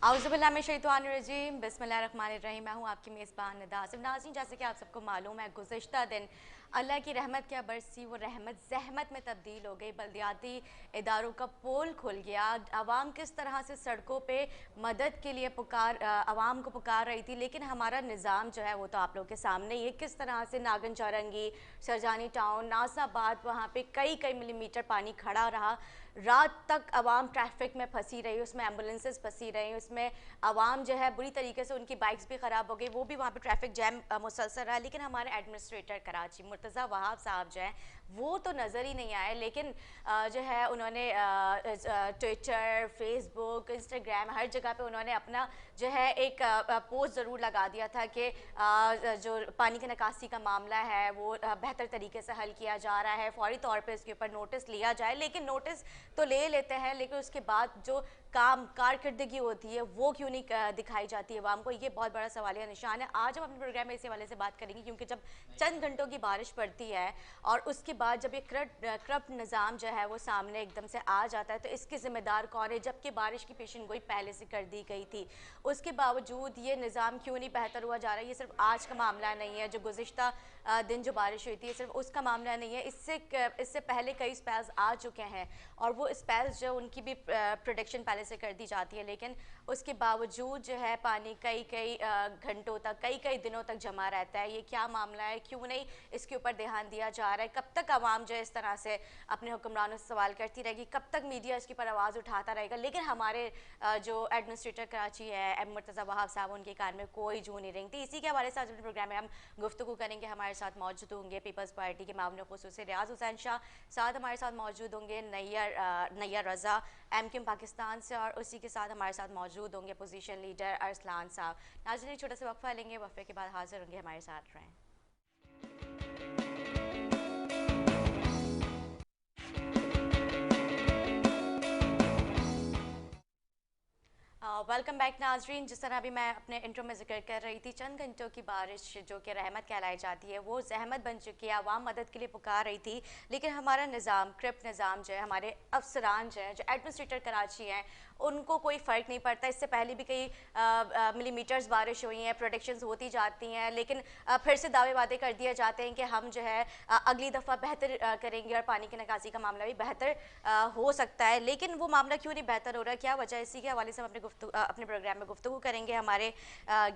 औज़ुबिल्लाहिमिनश्शैतानिर्रजीम बिस्मिल्लाहिर्रहमानिर्रहीम। मैं हूँ आपकी मेज़बान निदा। नाज़रीन, जैसे कि आप सबको मालूम है, गुज़िश्ता दिन अल्लाह की रहमत क्या बरसी, वो रहमत ज़हमत में तब्दील हो गई। बल्दियाती इदारों का पोल खुल गया। आवाम किस तरह से सड़कों पे मदद के लिए आवाम को पुकार रही थी, लेकिन हमारा निज़ाम जो है वो तो आप लोगों के सामने ही है। किस तरह से नागन चौरंगी, सरजानी टाउन, नासाबाद, वहाँ पे कई कई मिलीमीटर पानी खड़ा रहा। रात तक आवाम ट्रैफिक में फंसी रही, उसमें एम्बुलेंसेस फंसी रही, उसमें आवाम जो है बुरी तरीके से उनकी बाइक्स भी ख़राब हो गई, वो भी वहाँ पे ट्रैफिक जैम मुसलसल रहा। लेकिन हमारे एडमिनिस्ट्रेटर कराची मुर्तज़ा वहाब साहब जो हैं वो तो नज़र ही नहीं आए, लेकिन जो है उन्होंने ट्विटर, फेसबुक, इंस्टाग्राम, हर जगह पे उन्होंने अपना जो है एक पोस्ट ज़रूर लगा दिया था कि जो पानी की निकासी का मामला है वो बेहतर तरीके से हल किया जा रहा है, फौरी तौर पे इसके ऊपर नोटिस लिया जाए। लेकिन नोटिस तो ले लेते हैं, लेकिन उसके बाद जो कारकर्दगी होती है वो क्यों नहीं दिखाई जाती है आवाम को, ये बहुत बड़ा सवालिया निशान है। आज हम अपने प्रोग्राम में इसी हवाले से बात करेंगे, क्योंकि जब चंद घंटों की बारिश पड़ती है और उसके बाद जब ये करप्ट निज़ाम जो है वो सामने एकदम से आ जाता है, तो इसके ज़िम्मेदार कौन है? जबकि बारिश की पेशन गोई पहले से कर दी गई थी, उसके बावजूद ये निज़ाम क्यों नहीं बेहतर हुआ जा रहा है? ये सिर्फ आज का मामला नहीं है, जो गुज़िश्ता दिन जो बारिश हुई थी सिर्फ उसका मामला नहीं है। इससे पहले कई स्पेल्स आ चुके हैं और वो स्पेल्स जो उनकी भी प्रोडक्शन पहले से कर दी जाती है, लेकिन उसके बावजूद जो है पानी कई कई घंटों तक, कई कई दिनों तक जमा रहता है। ये क्या मामला है? क्यों नहीं इसके ऊपर ध्यान दिया जा रहा है? कब तक आवाम जो है इस तरह से अपने हुक्मरानों से सवाल करती रहेगी? कब तक मीडिया इसके ऊपर आवाज़ उठाता रहेगा? लेकिन हमारे जो एडमिनिस्ट्रेटर कराची है मुर्तज़ा वहाब साहब, उनके कान में कोई जू नहीं रेंगती। इसी के हवाले से आज अपने प्रोग्राम में हम गुफ्तगू करेंगे। हमारे साथ मौजूद होंगे पीपल्स पार्टी के मामले खुसूसी रियाज हुसैन शाह, साथ हमारे साथ मौजूद होंगे नैयर रज़ा MQM पाकिस्तान से, और उसी के साथ हमारे साथ मौजूद होंगे पोजीशन लीडर अरसलान साहब। नाज़रीन, छोटा सा वक्फा लेंगे, वक्फे के बाद हाजिर होंगे, हमारे साथ रहें। वेलकम बैक नाजरीन। जिस तरह अभी मैं अपने इंट्रो में जिक्र कर रही थी, चंद घंटों की बारिश जो कि रहमत कहलाई जाती है वो जहमत बन चुकी है। आवाम मदद के लिए पुकार रही थी, लेकिन हमारा निज़ाम, क्रिप्ट निज़ाम जो है, हमारे अफसरान जो हैं, जो एडमिनिस्ट्रेटर कराची हैं, उनको कोई फ़र्क नहीं पड़ता। इससे पहले भी कई मिलीमीटर्स बारिश हुई हैं, प्रोडक्शंस होती जाती हैं, लेकिन फिर से दावे वादे कर दिए जाते हैं कि हम जो है अगली दफ़ा बेहतर करेंगे और पानी की निकासी का मामला भी बेहतर हो सकता है। लेकिन वो मामला क्यों नहीं बेहतर हो रहा है, क्या वजह? इसी के हवाले से हम अपने प्रोग्राम में गुफ्तगू करेंगे। हमारे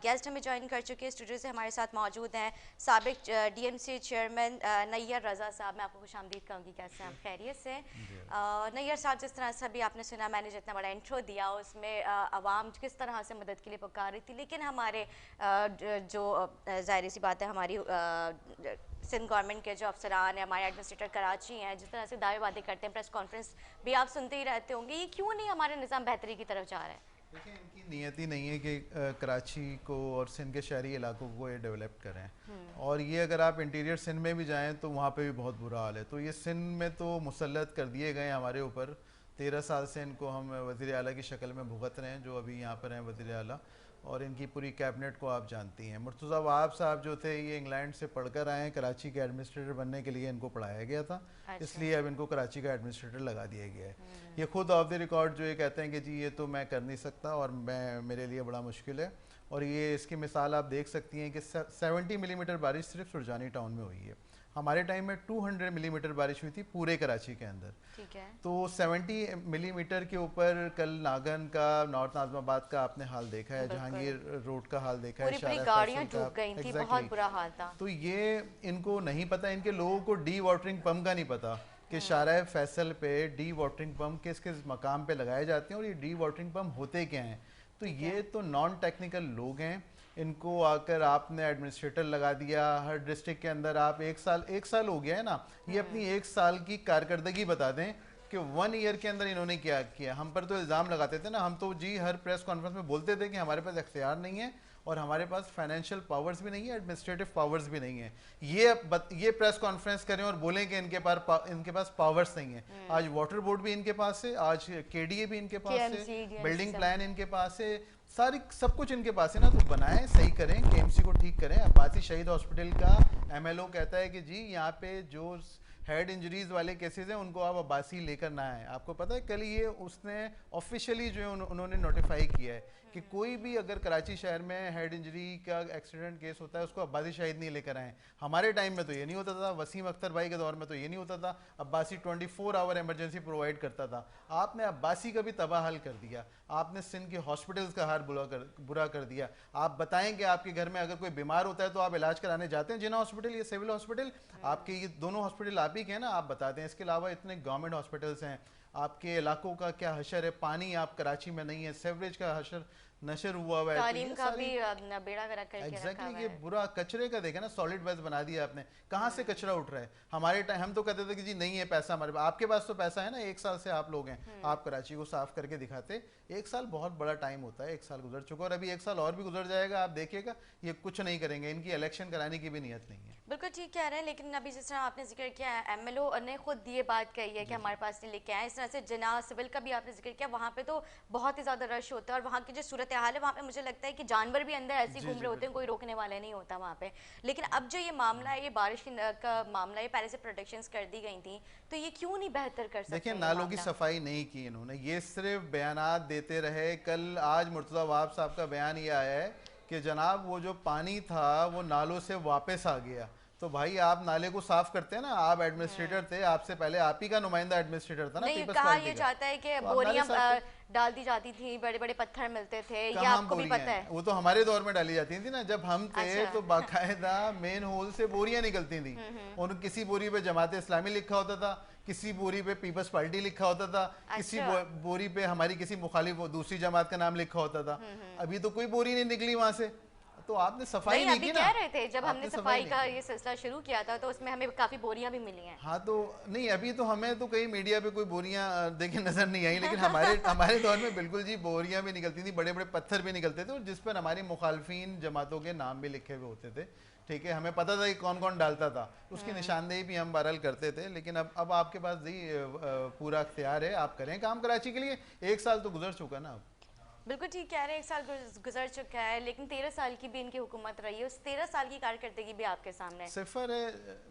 गेस्ट हमें ज्वाइन कर चुके हैं, स्टूडियो से हमारे साथ मौजूद हैं साबिक DMC चेयरमैन नैयर रज़ा साहब। मैं आपको खुशामदीद कहूँगी। कैसे हैं आप? खैरियत से? नैयर साहब, जिस तरह से अभी आपने सुना, मैंने जितना बड़ा इंट्रो दिया उसमें आवाम किस तरह से मदद के लिए पुकार रही थी, लेकिन हमारे जो ज़ाहिर सी बात है, हमारी सिंध गवर्नमेंट के जो अफसरान हैं, हमारे एडमिनिस्ट्रेटर कराची हैं, जिस तरह से दावे वादे करते हैं, प्रेस कॉन्फ्रेंस भी आप सुनते ही रहते होंगे, ये क्यों नहीं हमारा निज़ाम बेहतरी की तरफ जा रहा है? देखिए, इनकी नीयत ही नहीं है कि कराची को और सिंध के शहरी इलाकों को ये डेवलप करें। और ये अगर आप इंटीरियर सिंध में भी जाएं तो वहाँ पे भी बहुत बुरा हाल है। तो ये सिंध में तो मुसल्लत कर दिए गए हमारे ऊपर। 13 साल से इनको हम वज़ीर आला की शक्ल में भुगत रहे हैं, जो अभी यहाँ पर हैं वज़ीर आला, और इनकी पूरी कैबिनेट को आप जानती हैं। मुर्तज़ा वहाब साहब जो थे, ये इंग्लैंड से पढ़कर आए हैं, कराची के एडमिनिस्ट्रेटर बनने के लिए इनको पढ़ाया गया था। अच्छा। इसलिए अब इनको कराची का एडमिनिस्ट्रेटर लगा दिया गया है। ये खुद ऑफ द रिकॉर्ड जो ये कहते हैं कि जी ये तो मैं कर नहीं सकता और मेरे लिए बड़ा मुश्किल है। और ये इसकी मिसाल आप देख सकती हैं कि 70 मिलीमीटर बारिश सिर्फ सुरजानी टाउन में हुई है। हमारे टाइम में 200 मिलीमीटर बारिश हुई थी पूरे कराची के अंदर। ठीक है। तो 70 मिलीमीटर के ऊपर कल नागन का, नॉर्थ नाज़िमाबाद का आपने हाल देखा है, जहांगीर रोड का हाल देखा है, पूरी गाड़ियां डूब गई थी, बहुत बुरा हाल था। तो ये इनको नहीं पता, इनके लोगों को डी वाटरिंग पम्प का नहीं पता कि शारा फैसल पे डी वाटरिंग पम्प किस किस मकाम पे लगाए जाते हैं और ये डी वाटरिंग पम्प होते क्या हैं। तो ये तो नॉन टेक्निकल लोग हैं, इनको आकर आपने एडमिनिस्ट्रेटर लगा दिया। हर डिस्ट्रिक्ट के अंदर आप एक साल हो गया है ना, ये अपनी 1 साल की कारकर्दगी बता दें कि 1 ईयर के अंदर इन्होंने क्या किया। हम पर तो इल्ज़ाम लगाते थे ना, हम तो जी हर प्रेस कॉन्फ्रेंस में बोलते थे कि हमारे पास इख्तियार नहीं है और हमारे पास फाइनेंशियल पावर्स भी नहीं है, एडमिनिस्ट्रेटिव पावर्स भी नहीं है। ये प्रेस कॉन्फ्रेंस करें और बोलें कि इनके पास पावर्स नहीं है। आज वाटर बोर्ड भी इनके पास है, आज KDA भी इनके पास है, बिल्डिंग प्लान इनके पास है, सब कुछ इनके पास है ना। तो बनाएं, सही करें, KMC को ठीक करें। अब्बासी शहीद हॉस्पिटल का एमएलओ कहता है कि जी यहाँ पे जो हेड इंजरीज वाले केसेस हैं उनको आप अब्बासी लेकर ना आए। आपको पता है कल ये उसने ऑफिशियली जो है उन्होंने नोटिफाई किया है कि कोई भी अगर कराची शहर में हेड इंजरी का एक्सीडेंट केस होता है उसको अब्बासी शाहिद नहीं लेकर आए। हमारे टाइम में तो ये नहीं होता था, वसीम अख्तर भाई के दौर में तो ये नहीं होता था। अब्बासी 24 आवर इमरजेंसी प्रोवाइड करता था। आपने अब्बासी का भी तबाह हाल कर दिया, आपने सिंध के हॉस्पिटल्स का हाल बुरा कर दिया। आप बताएं कि आपके घर में अगर कोई बीमार होता है तो आप इलाज कराने जाते हैं जिना हॉस्पिटल या सिविल हॉस्पिटल? आपके ये दोनों हॉस्पिटल आप ही के हैं ना, आप बताते हैं। इसके अलावा इतने गवर्नमेंट हॉस्पिटल्स हैं। आपके इलाकों का क्या हशर है, पानी आप कराची में नहीं है, सेवरेज का हशर नशर हुआ हुआ है, तालीम का भी बेड़ा गर्क करके रखा एग्जैक्टली हुआ ये है। बुरा कचरे का देखे ना, सॉलिड वेस्ट बना दिया आपने। कहाँ से कचरा उठ रहा है? हमारे टाइम हम तो कहते थे कि जी नहीं है पैसा हमारे पास। आपके पास तो पैसा है ना, 1 साल से आप लोग हैं, आप कराची को साफ करके दिखाते। 1 साल बहुत बड़ा टाइम होता है, 1 साल गुजर चुका और अभी 1 साल और भी गुजर जाएगा। आप देखिएगा ये कुछ नहीं करेंगे, इनकी इलेक्शन कराने की भी नीयत नहीं है। बिल्कुल ठीक कह रहे हैं, लेकिन अभी जिस तरह आपने जिक्र किया एमएलओ ने खुद ये बात कही है कि हमारे पास नहीं लेके आए। इस तरह से जना सिविल का भी आपने जिक्र किया, वहाँ पे तो बहुत ही ज़्यादा रश होता है और वहाँ की जो सूरत हाल है वहाँ पे मुझे लगता है कि जानवर भी अंदर ऐसे घूम रहे होते हैं, कोई रोकने वाला नहीं होता वहाँ पे। लेकिन अब जो ये मामला है, ये बारिश का मामला है, पहले से प्रोटेक्शंस कर दी गई थी, तो ये क्यों नहीं बेहतर कर सकते? देखिए नालों की सफाई नहीं की इन्होंने, ये सिर्फ बयानात देते रहे। कल आज मुर्तज़ा वहाब साहब का बयान ये आया है कि जनाब वो जो पानी था वो नालों से वापस आ गया। तो भाई आप नाले को साफ करते हैं ना, आप एडमिनिस्ट्रेटर थे, आपसे पहले आप ही का नुमाइंदा एडमिनिस्ट्रेटर था ना। नहीं, पीपल्स कहा पार्टी ये का। जाता है कि तो आप बोरियां नाले साफ डाल दी जाती थी, बड़े बड़े पत्थर मिलते थे, ये कहाँ आपको भी बोरियां पता हैं? है। वो तो हमारे दौर में डाली जाती थी ना, जब हम थे अच्छा। तो बाकायदा मेन होल से बोरियां निकलती थी। और किसी बोरी पे जमात इस्लामी लिखा होता था, किसी बोरी पे पीपल्स पार्टी लिखा होता था, किसी अच्छा। बोरी पे हमारी किसी मुखालिफ दूसरी जमात का नाम लिखा होता था। अभी तो कोई बोरी नहीं निकली वहां से। तो आपने सफाई नहीं अभी की ना। कह रहे थे जब हमने आपने सफाई नहीं का की। ये सिलसिला शुरू किया था तो उसमें हमें काफी बोरियां भी मिली हैं। हाँ तो नहीं, अभी तो हमें तो कहीं मीडिया पे कोई बोरियां देखे नजर नहीं आई, लेकिन हमारे हमारे दौर में बिल्कुल जी बोरियां भी निकलती थी, बड़े बड़े पत्थर भी निकलते थे और जिस पर हमारी मुखालफिन जमातों के नाम भी लिखे हुए होते थे। ठीक है, हमें पता था कि कौन कौन डालता था, उसकी निशानदेही भी हम बहरहाल करते थे। लेकिन अब आपके पास जी पूरा अख्तियार है, आप करें काम कराची के लिए। 1 साल तो गुजर चुका ना। अब बिल्कुल ठीक कह रहे हैं, 1 साल गुजर चुका है, लेकिन 13 साल की भी इनकी हुकूमत रही है। उस 13 साल की कारकर्दगी भी आपके सामने है। सिफर है,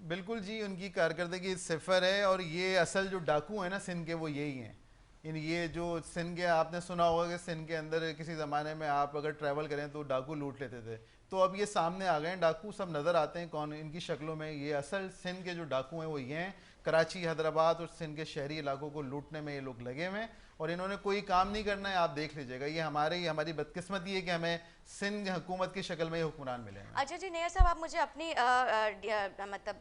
बिल्कुल जी, उनकी कारकर्दगी सिफर है। और ये असल जो डाकू है ना सिंध के, वो यही हैं। इन ये जो सिंध के, आपने सुना होगा कि सिंध के अंदर किसी ज़माने में आप अगर ट्रैवल करें तो डाकू लूट लेते थे। तो अब ये सामने आ गए हैं डाकू, सब नज़र आते हैं कौन इनकी शक्लों में। ये असल सिंध के जो डाकू हैं वो ये हैं। कराची, हैदराबाद और सिंध के शहरी इलाकों को लूटने में ये लोग लगे हुए हैं और इन्होंने कोई काम नहीं करना है। आप देख लीजिएगा, ये हमारी बदकिस्मती है कि हमें सिंध हुकूमत की शक्ल में ये हुक्मरान मिले हैं। अच्छा जी, नैयर साहब, आप मुझे अपनी मतलब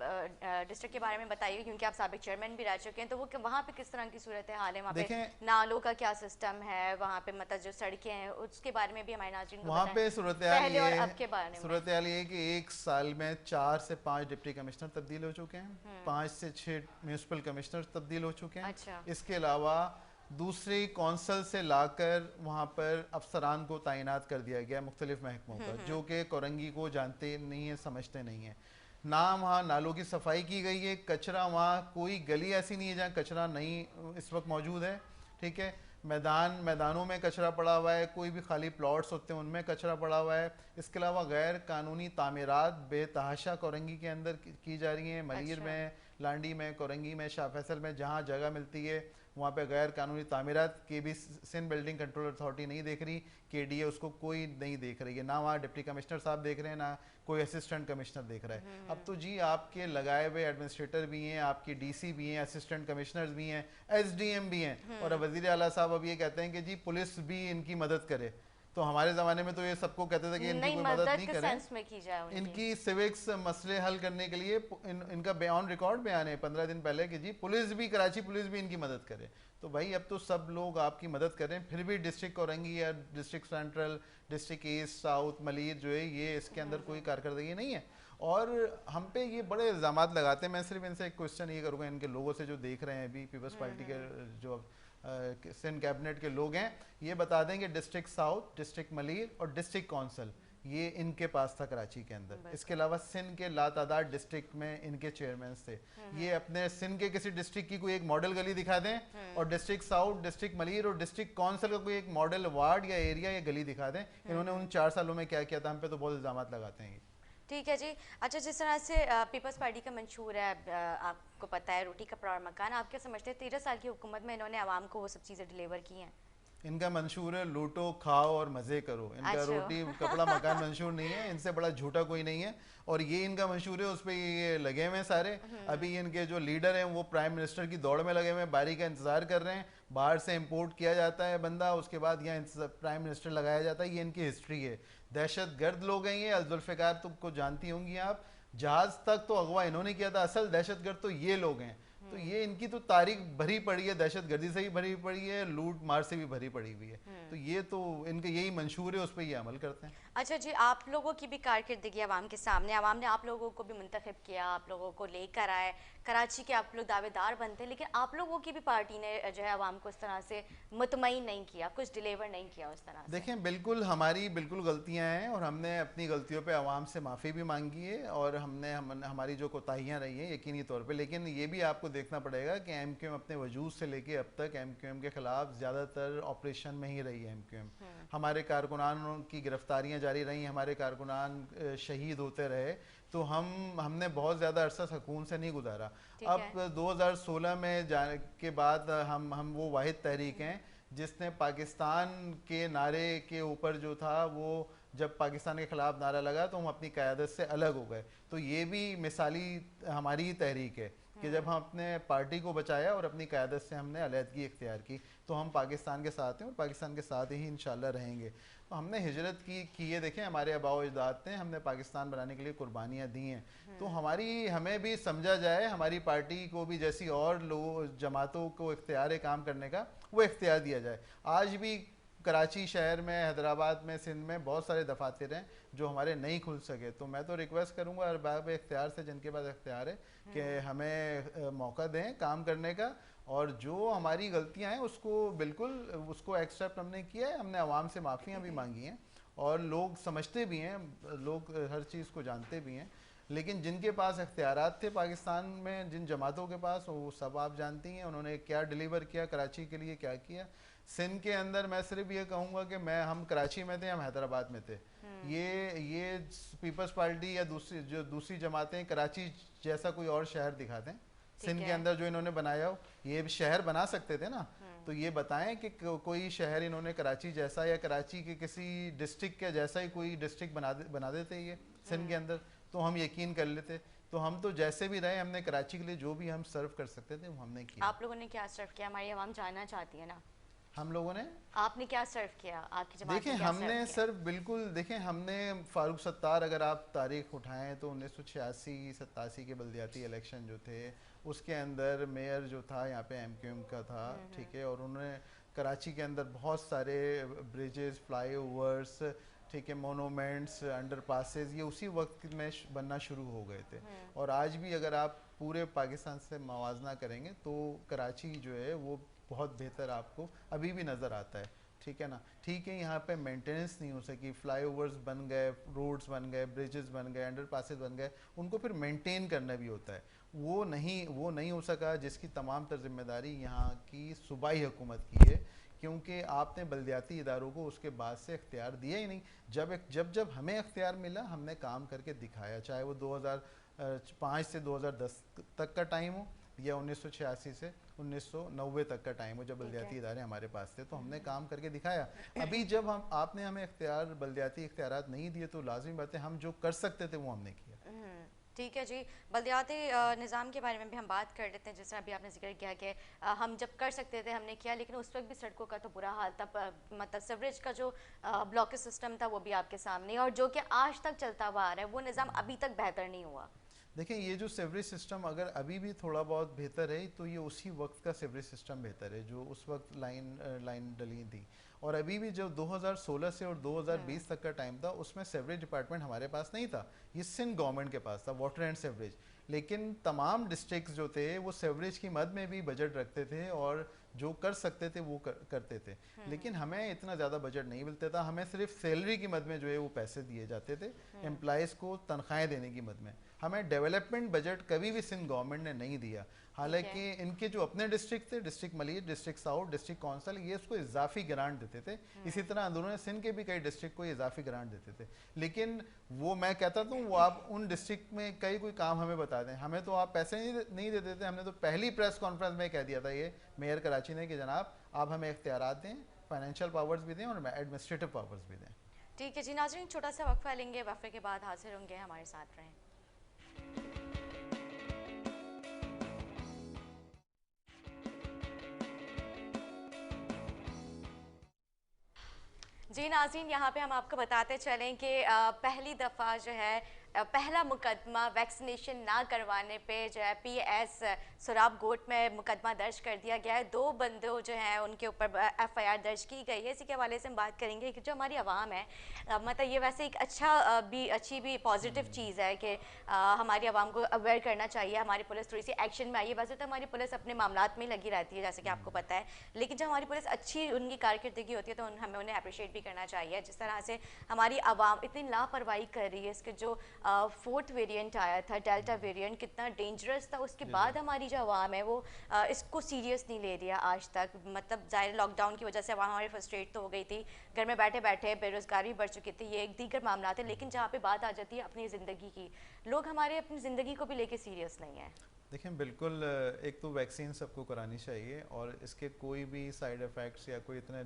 डिस्ट्रिक्ट के बारे में बताइए, क्योंकि आप साबिक चेयरमैन भी रह चुके हैं। तो वो वहाँ पे किस तरह की सूरत हाल है? वहाँ पे नालों का क्या सिस्टम है? वहाँ पे मतलब जो सड़कें हैं उसके बारे में भी हमारे नाज़रीन को वहाँ पे सूरत हाल ये है कि 1 साल में 4 से 5 डिप्टी कमिश्नर तब्दील हो चुके हैं, 5 से 6 म्यूनसिपल कमिश्नर तब्दील हो चुके हैं। अच्छा। इसके अलावा दूसरी कौंसल से लाकर वहाँ पर अफसरान को तैनात कर दिया गया मुख्तलिफ महकमों पर, जो कि कोरंगी को जानते नहीं है, समझते नहीं है ना। वहाँ नालों की सफाई की गई है। कचरा, वहाँ कोई गली ऐसी नहीं है जहाँ कचरा नहीं इस वक्त मौजूद है। ठीक है, मैदानों में कचरा पड़ा हुआ है, कोई भी खाली प्लॉट्स होते हैं उनमें कचरा पड़ा हुआ है। इसके अलावा गैर कानूनी तामीरात बेतहाशा कोरंगी के अंदर की जा रही हैं। मलीर में, लांडी में, कोरंगी में, शाह फैसल में, जहाँ जगह मिलती है वहाँ पे गैर कानूनी तामीरात की भी सिंध बिल्डिंग कंट्रोल अथॉरिटी नहीं देख रही, KDA उसको कोई नहीं देख रही है। ना वहाँ डिप्टी कमिश्नर साहब देख रहे हैं, ना कोई असिस्टेंट कमिश्नर देख रहा है। अब तो जी आपके लगाए हुए एडमिनिस्ट्रेटर भी हैं, आपकी DC भी हैं, असिस्टेंट कमिश्नर्स भी हैं, SDM भी हैं, और वज़ीर आला साहब अब ये कहते हैं कि जी पुलिस भी इनकी मदद करे। तो हमारे ज़माने में तो ये सबको कहते थे कि इनकी कोई मदद नहीं करें। इनकी सिविक्स मसले हल करने के लिए इनका ऑन रिकॉर्ड बयान है 15 दिन पहले कि जी पुलिस भी, कराची पुलिस भी इनकी मदद करे। तो भाई अब तो सब लोग आपकी मदद करें, फिर भी डिस्ट्रिक्ट कोरंगी या district central, district east, south, Malir जो है ये इसके अंदर कोई कारकर्दगी नहीं है। और हम पे ये बड़े इल्ज़ाम लगाते हैं। मैं सिर्फ इनसे एक क्वेश्चन ये करूँगा, इनके लोगों से जो देख रहे हैं अभी पीपल्स पार्टी के जो सिंध कैबिनेट के लोग हैं, ये बता दें कि डिस्ट्रिक्ट साउथ, डिस्ट्रिक्ट मलीर और डिस्ट्रिक्ट कौंसल ये इनके पास था कराची के अंदर। इसके अलावा सिंध के लातादार डिस्ट्रिक्ट में इनके चेयरमैन थे। ये अपने सिंध के किसी डिस्ट्रिक्ट की कोई एक मॉडल गली दिखा दें और डिस्ट्रिक्ट साउथ, डिस्ट्रिक्ट मलीर और डिस्ट्रिक्ट कौंसल का कोई एक मॉडल वार्ड या एरिया या गली दिखा दें। इन्होंने उन 4 सालों में क्या किया था, हम पे तो बहुत इल्जाम लगाते हैं। ठीक है जी। अच्छा, जिस तरह से पीपल्स पार्टी का मंशूर है, आपको पता है, रोटी कपड़ा और मकान, आप क्या समझते हैं 13 साल की हुकूमत में इन्होंने आवाम को वो सब चीज़ें डिलीवर की हैं? इनका मंशूर है लूटो खाओ और मज़े करो। इनका अच्छा। रोटी कपड़ा मकान मंशूर नहीं है, इनसे बड़ा झूठा कोई नहीं है। और ये इनका मंशूर है, उस पर ये लगे हुए हैं सारे। अभी इनके जो लीडर हैं वो प्राइम मिनिस्टर की दौड़ में लगे हुए हैं, बारी का इंतज़ार कर रहे हैं। बाहर से इंपोर्ट किया जाता है बंदा, उसके बाद यहाँ प्राइम मिनिस्टर लगाया जाता है। ये इनकी हिस्ट्री है। दहशत गर्द लोग हैं ये। जुल्फ़िकार तुमको जानती होंगी आप, जहाज़ तक तो अगवा इन्होंने किया था। असल दहशत गर्द तो ये लोग हैं। तो ये इनकी तो तारीख भरी पड़ी है, दहशत गर्दी से भी भरी पड़ी है, लूट मार से भी भरी पड़ी हुई है। तो ये तो इनका यही मंशूर है, उस पर ये अमल करते हैं। अच्छा जी, आप लोगों की भी कारकिर्दगी आवाम के सामने, आवाम ने आप लोगों को भी मुंतखब किया, आप लोगों को लेकर आए, कराची के आप लोग दावेदार बनते, लेकिन आप लोगों की भी पार्टी ने जो है आवाम को इस तरह से मुतमईन नहीं किया, कुछ डिलीवर नहीं किया उस तरह से। देखें, बिल्कुल हमारी बिल्कुल गलतियां हैं और हमने अपनी गलतियों पे आवाम से माफ़ी भी मांगी है और हमारी जो कोताहियां रही हैं यकीनी तौर पे। लेकिन ये भी आपको देखना पड़ेगा कि एमक्यूएम अपने वजूद से लेके अब तक एमक्यूएम के ख़िलाफ़ ज़्यादातर ऑपरेशन में ही रही है एमक्यूएम। हमारे कारकुनानों की गिरफ्तारियां जारी रहीं, हमारे कारकुनान शहीद होते रहे। तो हमने बहुत ज़्यादा अरसा सुकून से नहीं गुजारा। अब 2016 में जाने के बाद हम वो वाहिद तहरीक हैं जिसने पाकिस्तान के नारे के ऊपर जो था, वो जब पाकिस्तान के ख़िलाफ़ नारा लगा तो हम अपनी क़यादत से अलग हो गए। तो ये भी मिसाली हमारी ही तहरीक है कि जब हम अपने पार्टी को बचाया और अपनी क़यादत से हमने अलहदगी इख्तियार की, तो हम पाकिस्तान के साथ हैं और पाकिस्तान के साथ ही इंशाल्लाह रहेंगे। तो हमने हिजरत की है। देखें, हमारे आबाओ अजदाद ने हमने पाकिस्तान बनाने के लिए कुर्बानियाँ दी हैं। तो हमें भी समझा जाए, हमारी पार्टी को भी जैसी और लोग जमातों को इख्तियार काम करने का वो इख्तियार दिया जाए। आज भी कराची शहर में, हैदराबाद में, सिंध में बहुत सारे दफातर हैं जो हमारे नहीं खुल सके। तो मैं तो रिक्वेस्ट करूंगा अरबाब इख्तियार से, जिनके पास इख्तियार है, कि हमें मौका दें काम करने का। और जो हमारी गलतियां हैं उसको बिल्कुल उसको एक्सेप्ट हमने किया है। हमने आवाम से माफ़ियाँ भी मांगी हैं और लोग समझते भी हैं, लोग हर चीज़ को जानते भी हैं। लेकिन जिनके पास इख्तियारात थे पाकिस्तान में, जिन जमातों के पास, वो सब आप जानती हैं उन्होंने क्या डिलीवर किया, कराची के लिए क्या किया। सिंध के अंदर मैं सिर्फ ये कहूँगा कि हम कराची में थे, हम हैदराबाद में थे। ये पीपल्स पार्टी या दूसरी जमातें कराची जैसा कोई और शहर दिखाते हैं सिंध के अंदर जो इन्होंने बनाया हो। ये शहर बना सकते थे ना, तो ये बताएं कि कोई शहर इन्होंने कराची जैसा या कराची के किसी डिस्ट्रिक्ट के जैसा ही कोई डिस्ट्रिक्ट बना देते ये सिंध के अंदर, तो हम यकीन कर लेते। तो हम तो जैसे भी रहे, हमने कराची के लिए जो भी हम सर्व कर सकते थे वो हमने किया। आप लोगों ने क्या सर्व किया, हमारी आवाम जानना चाहती है ना। हम लोगों ने, आपने क्या सर्व किया, आपकी जमात देखें ने क्या हमने सर्व किया? सर बिल्कुल, देखें हमने फारूक सत्तार, अगर आप तारीख उठाएं तो 1986-87 के बल्दियाती इलेक्शन जो थे उसके अंदर मेयर जो था यहाँ पे एमक्यूएम का था, ठीक है। और उन्होंने कराची के अंदर बहुत सारे ब्रिजेस, फ्लाईओवर्स, ठीक है, मोनूमेंट्स, अंडरपासेस, ये उसी वक्त में बनना शुरू हो गए थे। और आज भी अगर आप पूरे पाकिस्तान से मवाजना करेंगे तो कराची जो है वो बहुत बेहतर आपको अभी भी नज़र आता है, ठीक है ना। ठीक है, यहाँ पे मेंटेनेंस नहीं हो सकी, फ्लाईओवर्स बन गए, रोड्स बन गए, ब्रिजेस बन गए, अंडरपासेस बन गए, उनको फिर मेंटेन करना भी होता है। वो नहीं हो सका, जिसकी तमाम तर जिम्मेदारी यहाँ की सूबाई हुकूमत की है, क्योंकि आपने बल्दियाती इदारों को उसके बाद से इख्तियार दिया ही नहीं। जब हमें इख्तियार मिला हमने काम करके दिखाया, चाहे वो 2005 से 2010 तक का टाइम हो या 1986 से 1990 तक का टाइम हो, जब बल्दियाती इदारे हमारे पास थे, तो हमने काम करके दिखाया। अभी जब आपने हमें बल्दियाती इख्तियारात नहीं दिए, तो लाजमी बात है हम जो कर सकते थे वो हमने किया। ठीक है जी, बल्दियाती निज़ाम के बारे में भी हम बात कर लेते हैं। जैसे अभी आपने जिक्र किया कि हम जब कर सकते थे हमने किया, लेकिन उस वक्त भी सड़कों का तो बुरा हाल था। मतलब सीवरेज का जो ब्लॉकेज सिस्टम था वो भी आपके सामने, और जो कि आज तक चलता हुआ आ रहा है, वो निज़ाम अभी तक बेहतर नहीं हुआ। देखें, ये जो सीवरेज सिस्टम अगर अभी भी थोड़ा बहुत बेहतर है, तो ये उसी वक्त का सीवरेज सिस्टम बेहतर है जो उस वक्त लाइन डली थी। और अभी भी जो 2016 से और 2020 तक का टाइम था, उसमें सीवरेज डिपार्टमेंट हमारे पास नहीं था, ये सिंध गवर्नमेंट के पास था, वाटर एंड सीवरेज। लेकिन तमाम डिस्ट्रिक्ट्स जो थे वो सीवरेज की मद में भी बजट रखते थे और जो कर सकते थे वो करते थे। लेकिन हमें इतना ज़्यादा बजट नहीं मिलता था, हमें सिर्फ सैलरी की मद में जो है वो पैसे दिए जाते थे, एम्प्लॉयज़ को तनख्वाहें देने की मद में। हमें डेवलपमेंट बजट कभी भी सिंध गवर्नमेंट ने नहीं दिया। हालांकि इनके जो अपने डिस्ट्रिक्ट थे, district Malir, district south, district council, ये उसको इजाफी ग्रांट देते थे। इसी तरह अंदरूनी सिंध के भी कई डिस्ट्रिक्ट को इजाफी ग्रांट देते थे। लेकिन वो मैं कहता था वो आप उन डिस्ट्रिक्ट में कई कोई काम हमें बता दें, हमें तो आप पैसे नहीं देते थे। हमने तो पहली प्रेस कॉन्फ्रेंस में कह दिया था ये मेयर कराची ने कि जनाब आप हमें इख्तियारात दें, फाइनेंशियल पावर्स भी दें और एडमिनिस्ट्रेटिव पावर्स भी दें। ठीक है जी नाज़रीन, छोटा सा वक्फा लेंगे, वक्फे के बाद हाजिर होंगे, हमारे साथ रहें। जी नाज़रीन, यहाँ पे हम आपको बताते चलें कि पहली दफ़ा जो है पहला मुकदमा वैक्सीनेशन ना करवाने पे जो है पीएस सुराब गोट में मुकदमा दर्ज कर दिया गया है। 2 बंदों जो हैं उनके ऊपर एफआईआर दर्ज की गई है। इसी के हवाले से हम बात करेंगे कि जो हमारी आवाम है, मतलब ये वैसे एक अच्छी भी पॉजिटिव चीज़ है कि हमारी आवाम को अवेयर करना चाहिए। हमारी पुलिस थोड़ी सी एक्शन में आई है। वैसे तो हमारी पुलिस अपने मामलात में लगी रहती है जैसे कि आपको पता है, लेकिन जब हमारी पुलिस अच्छी उनकी कारकर्दगी होती है तो हमें उन्हें अप्रिशिएट भी करना चाहिए। जिस तरह से हमारी आवाम इतनी लापरवाही कर रही है, इसके जो 4th वेरिएंट आया था डेल्टा वेरिएंट कितना डेंजरस था, उसके बाद हमारी जो आवाम है वो इसको सीरियस नहीं ले रही है आज तक। मतलब ज़ाहिर लॉकडाउन की वजह से आवाम हमारी फ्रस्ट्रेट तो हो गई थी, घर में बैठे बैठे बेरोज़गारी बढ़ चुकी थी, ये एक दीगर मामला थे। लेकिन जहाँ पे बात आ जाती है अपनी ज़िंदगी की, लोग हमारे अपनी ज़िंदगी को भी लेके सीरियस नहीं है। देखिए बिल्कुल, एक तो वैक्सीन सबको करानी चाहिए और इसके कोई भी साइड इफ़ेक्ट्स या कोई इतने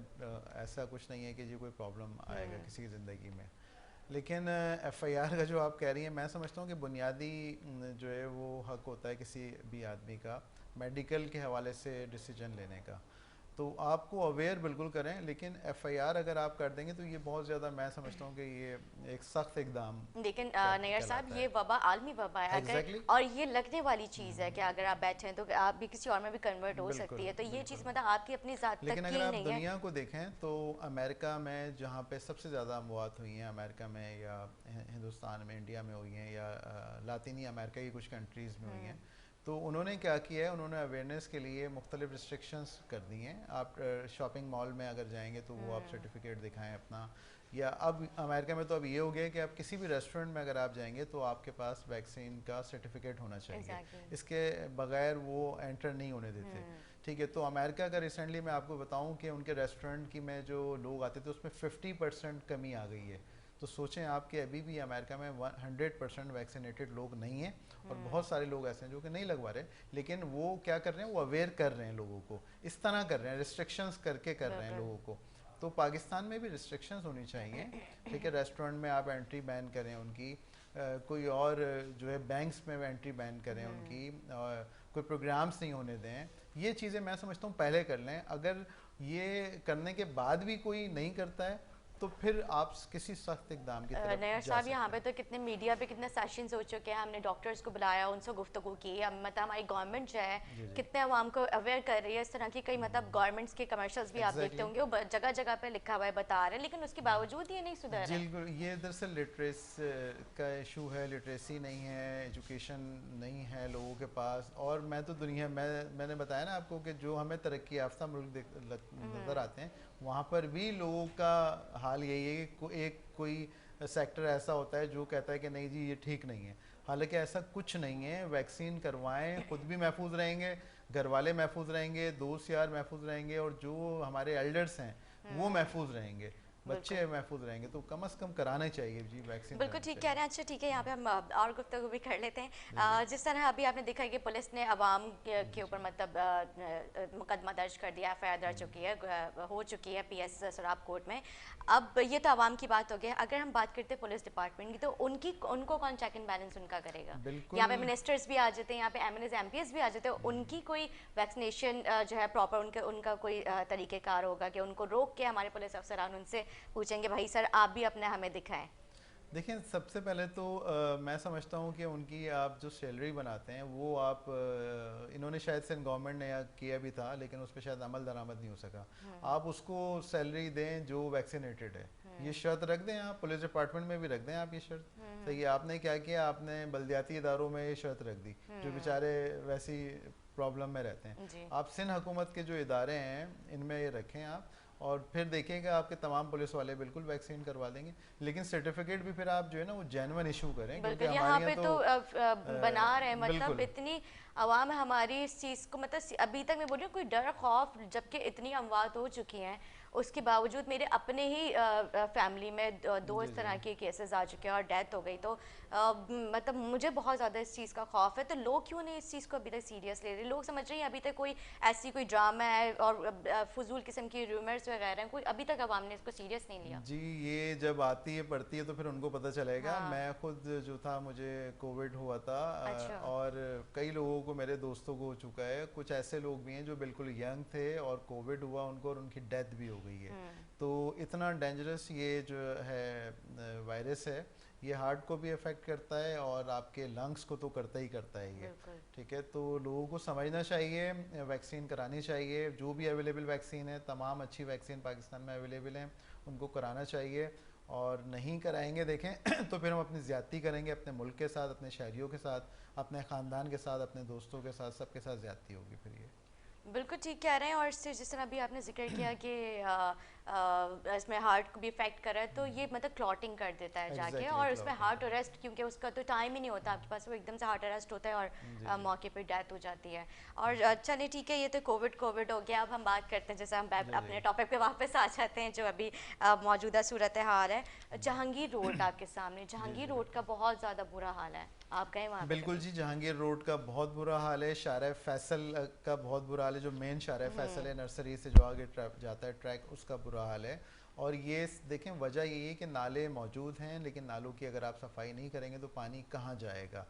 ऐसा कुछ नहीं है कि जो कोई प्रॉब्लम आएगा किसी की ज़िंदगी में। लेकिन एफआईआर का जो आप कह रही हैं, मैं समझता हूँ कि बुनियादी जो है वो हक होता है किसी भी आदमी का मेडिकल के हवाले से डिसीजन लेने का। तो आपको अवेयर बिल्कुल करें, लेकिन एफआईआर अगर आप कर देंगे तो ये बहुत ज़्यादा, मैं समझता हूँ कि ये एक सख्त इकदाम। लेकिन नैयर साहब, ये वबा आलमी वबा है अगर और ये लगने वाली चीज़ है कि अगर आप बैठे हैं तो आप भी किसी और में भी कन्वर्ट हो सकती है। तो ये चीज़ मतलब आपकी अपनी ज़ात तक की नहीं है। लेकिन अगर आप दुनिया को देखें तो अमेरिका में जहाँ पे सबसे ज़्यादा अमवात हुई हैं, अमेरिका में या हिंदुस्तान में, इंडिया में हुई हैं, या लातीनी अमेरिका की कुछ कंट्रीज़ में हुई हैं, तो उन्होंने क्या किया है, उन्होंने अवेयरनेस के लिए मुख्तलिफ रिस्ट्रिक्शंस कर दी हैं। आप शॉपिंग मॉल में अगर जाएंगे तो वो आप सर्टिफिकेट दिखाएं अपना, या अब अमेरिका में तो अब ये हो गया कि आप किसी भी रेस्टोरेंट में अगर आप जाएंगे तो आपके पास वैक्सीन का सर्टिफिकेट होना चाहिए। इसके बगैर वो एंटर नहीं होने देते। ठीक है, तो अमेरिका का रिसेंटली मैं आपको बताऊं कि उनके रेस्टोरेंट की में जो लोग आते थे उसमें 50% कमी आ गई है। तो सोचें आप कि अभी भी अमेरिका में 100% वैक्सीनेटेड लोग नहीं हैं और बहुत सारे लोग ऐसे हैं जो कि नहीं लगवा रहे, लेकिन वो क्या कर रहे हैं, वो अवेयर कर रहे हैं लोगों को, इस तरह कर रहे हैं, रिस्ट्रिक्शंस करके कर रहे हैं लोगों को। तो पाकिस्तान में भी रिस्ट्रिक्शंस होनी चाहिए। ठीक है, रेस्टोरेंट में आप एंट्री बैन करें उनकी, कोई और जो है बैंक्स में एंट्री बैन करें उनकी, कोई प्रोग्राम्स नहीं होने दें। ये चीज़ें मैं समझता हूँ पहले कर लें। अगर ये करने के बाद भी कोई नहीं करता है तो फिर आप किसी सख्त इकदाम की तरफ नैयर साहब, यहाँ पे तो कितने मीडिया पे कितने सेशंस हो चुके हैं, हमने डॉक्टर्स को बुलाया, उनसे गुफ्तगू की। मतलब हमारी गवर्नमेंट जो है कितने आवाम को अवेयर कर रही है। इस तरह की कई मतलब गवर्नमेंट्स के कमर्शियल्स भी आप देखते होंगे, वो जगह जगह पे लिखा हुआ है, बता रहे हैं, लेकिन उसके बावजूद ये नहीं सुधर रहा है। ये दरअसल लिटरेसी का इशू है, लिटरेसी नहीं है, एजुकेशन नहीं है लोगों के पास। और मैं तो मैंने बताया ना आपको कि जो हमें तरक्की याफ्ता मुल्क नज़र आते हैं वहाँ पर भी लोगों का हाल यही है कि कोई सेक्टर ऐसा होता है जो कहता है कि नहीं जी ये ठीक नहीं है। हालांकि ऐसा कुछ नहीं है। वैक्सीन करवाएं, खुद भी महफूज रहेंगे, घर वाले महफूज रहेंगे, दोस्त यार महफूज रहेंगे, और जो हमारे एल्डर्स हैं वो महफूज रहेंगे, बच्चे महफूज रहेंगे। तो कम से कम कराना चाहिए जी वैक्सीन। बिल्कुल ठीक कह रहे हैं। अच्छा ठीक है, यहाँ पे हम और गुफ्तगू भी कर लेते हैं। जिस तरह अभी आपने देखा है कि पुलिस ने अवाम के ऊपर मतलब मुकदमा दर्ज कर दिया, एफआईआर दर्ज हो चुकी है पीएस सुराब कोर्ट में। अब ये तो अवाम की बात हो गई। अगर हम बात करते हैं पुलिस डिपार्टमेंट की, तो उनको कौन चेक एंड बैलेंस उनका करेगा? यहाँ पे मिनिस्टर्स भी आ जाते हैं, यहाँ पे एमएनएस एमपीएस भी आ जाते हैं। उनकी कोई वैक्सीनेशन जो है प्रॉपर उनका कोई तरीक़ेकार होगा कि उनको रोक के हमारे पुलिस अफसरान उनसे पूछेंगे भाई सर आप भी अपने हमें दिखाएं? देखिए सबसे पहले तो मैं समझता हूँ कि उनकी आप जो सैलरी बनाते हैं वो आप इन्होंने शायद से गवर्नमेंट ने किया भी था, लेकिन उस पर शायद अमल दरामद नहीं हो सका। आप उसको सैलरी दें जो वैक्सीनेटेड है, ये शर्त रख दें। आप पुलिस डिपार्टमेंट में भी रख दें आप ये शर्त। सही है, आपने क्या किया, आपने बल्दियाती इदारों में ये शर्त रख दी जो बेचारे वैसी प्रॉब्लम में रहते हैं। आप सिंध हुकूमत के जो इदारे हैं इनमें ये रखें आप, और फिर देखिएगा आपके तमाम पुलिस वाले बिल्कुल वैक्सीन करवा देंगे, लेकिन सर्टिफिकेट भी फिर आप जो है ना वो जेन्युइन इशू करें, क्योंकि बिल्कुल यहाँ हमारे पे यहाँ तो बना तो रहे हैं, मतलब बिल्कुल इतनी आवाम है हमारी इस चीज़ को, मतलब अभी तक मैं बोल रही हूँ कोई डर खौफ, जबकि इतनी अमवात हो चुकी हैं उसके बावजूद मेरे अपने ही फैमिली में दो जी इस जी तरह के केसेस आ चुके हैं और डेथ हो गई। तो मतलब मुझे बहुत ज़्यादा इस चीज़ का खौफ है। तो लोग क्यों नहीं इस चीज़ को अभी तक सीरियस ले रहे? लोग समझ रहे हैं अभी तक कोई ऐसी कोई ड्रामा है और फजूल किस्म की रूमर्स वगैरह हैं, कोई अभी तक आवाम ने इसको सीरियस नहीं लिया। जी, ये जब आती है पड़ती है तो फिर उनको पता चलेगा। हाँ। मैं खुद जो था, मुझे कोविड हुआ था अच्छा। और कई लोगों को, मेरे दोस्तों को हो चुका है। कुछ ऐसे लोग भी हैं जो बिल्कुल यंग थे और कोविड हुआ उनको और उनकी डेथ भी हो गई है। तो इतना डेंजरस ये जो है वायरस है, ये हार्ट को भी अफेक्ट करता है और आपके लंग्स को तो करता ही करता है ये। बिल्कुल। ठीक है, तो लोगों को समझना चाहिए, वैक्सीन करानी चाहिए। जो भी अवेलेबल वैक्सीन है, तमाम अच्छी वैक्सीन पाकिस्तान में अवेलेबल हैं, उनको कराना चाहिए। और नहीं कराएंगे देखें तो फिर हम अपनी ज़्यादती करेंगे अपने मुल्क के साथ, अपने शहरियों के साथ, अपने ख़ानदान के साथ, अपने दोस्तों के साथ, सबके साथ ज़्यादती होगी फिर ये। बिल्कुल ठीक कह रहे हैं। और इससे जिस तरह अभी आपने जिक्र किया कि इसमें हार्ट को भी इफेक्ट कर रहा है, तो ये मतलब क्लॉटिंग कर देता है जाके, एग्जैक्टली और उसमें क्लॉटिंग हार्ट का। अरेस्ट, क्योंकि उसका तो टाइम ही नहीं होता आपके पास, वो एकदम से हार्ट अरेस्ट होता है और जी जी मौके पे डेथ हो जाती है। और चलिए ठीक है, ये तो कोविड कोविड हो गया। अब हम बात करते हैं, जैसे हम जी जी। अपने टॉपिक पे वापस आ जाते हैं जो अभी मौजूदा सूरत हाल है। जहांगीर रोड आपके सामने, जी जहांगीर जी रोड का बहुत ज़्यादा बुरा हाल है, आप गए वहाँ पे बिल्कुल कभी? जी, जहांगीर रोड का बहुत बुरा हाल है। शारा फैसल का बहुत बुरा हाल है, जो मेन शारा फैसल है, नर्सरी से जो आगे जाता है ट्रैक, उसका बुरा हाल है। और ये देखें, वजह यही है कि नाले मौजूद हैं, लेकिन नालों की अगर आप सफाई नहीं करेंगे तो पानी कहाँ जाएगा।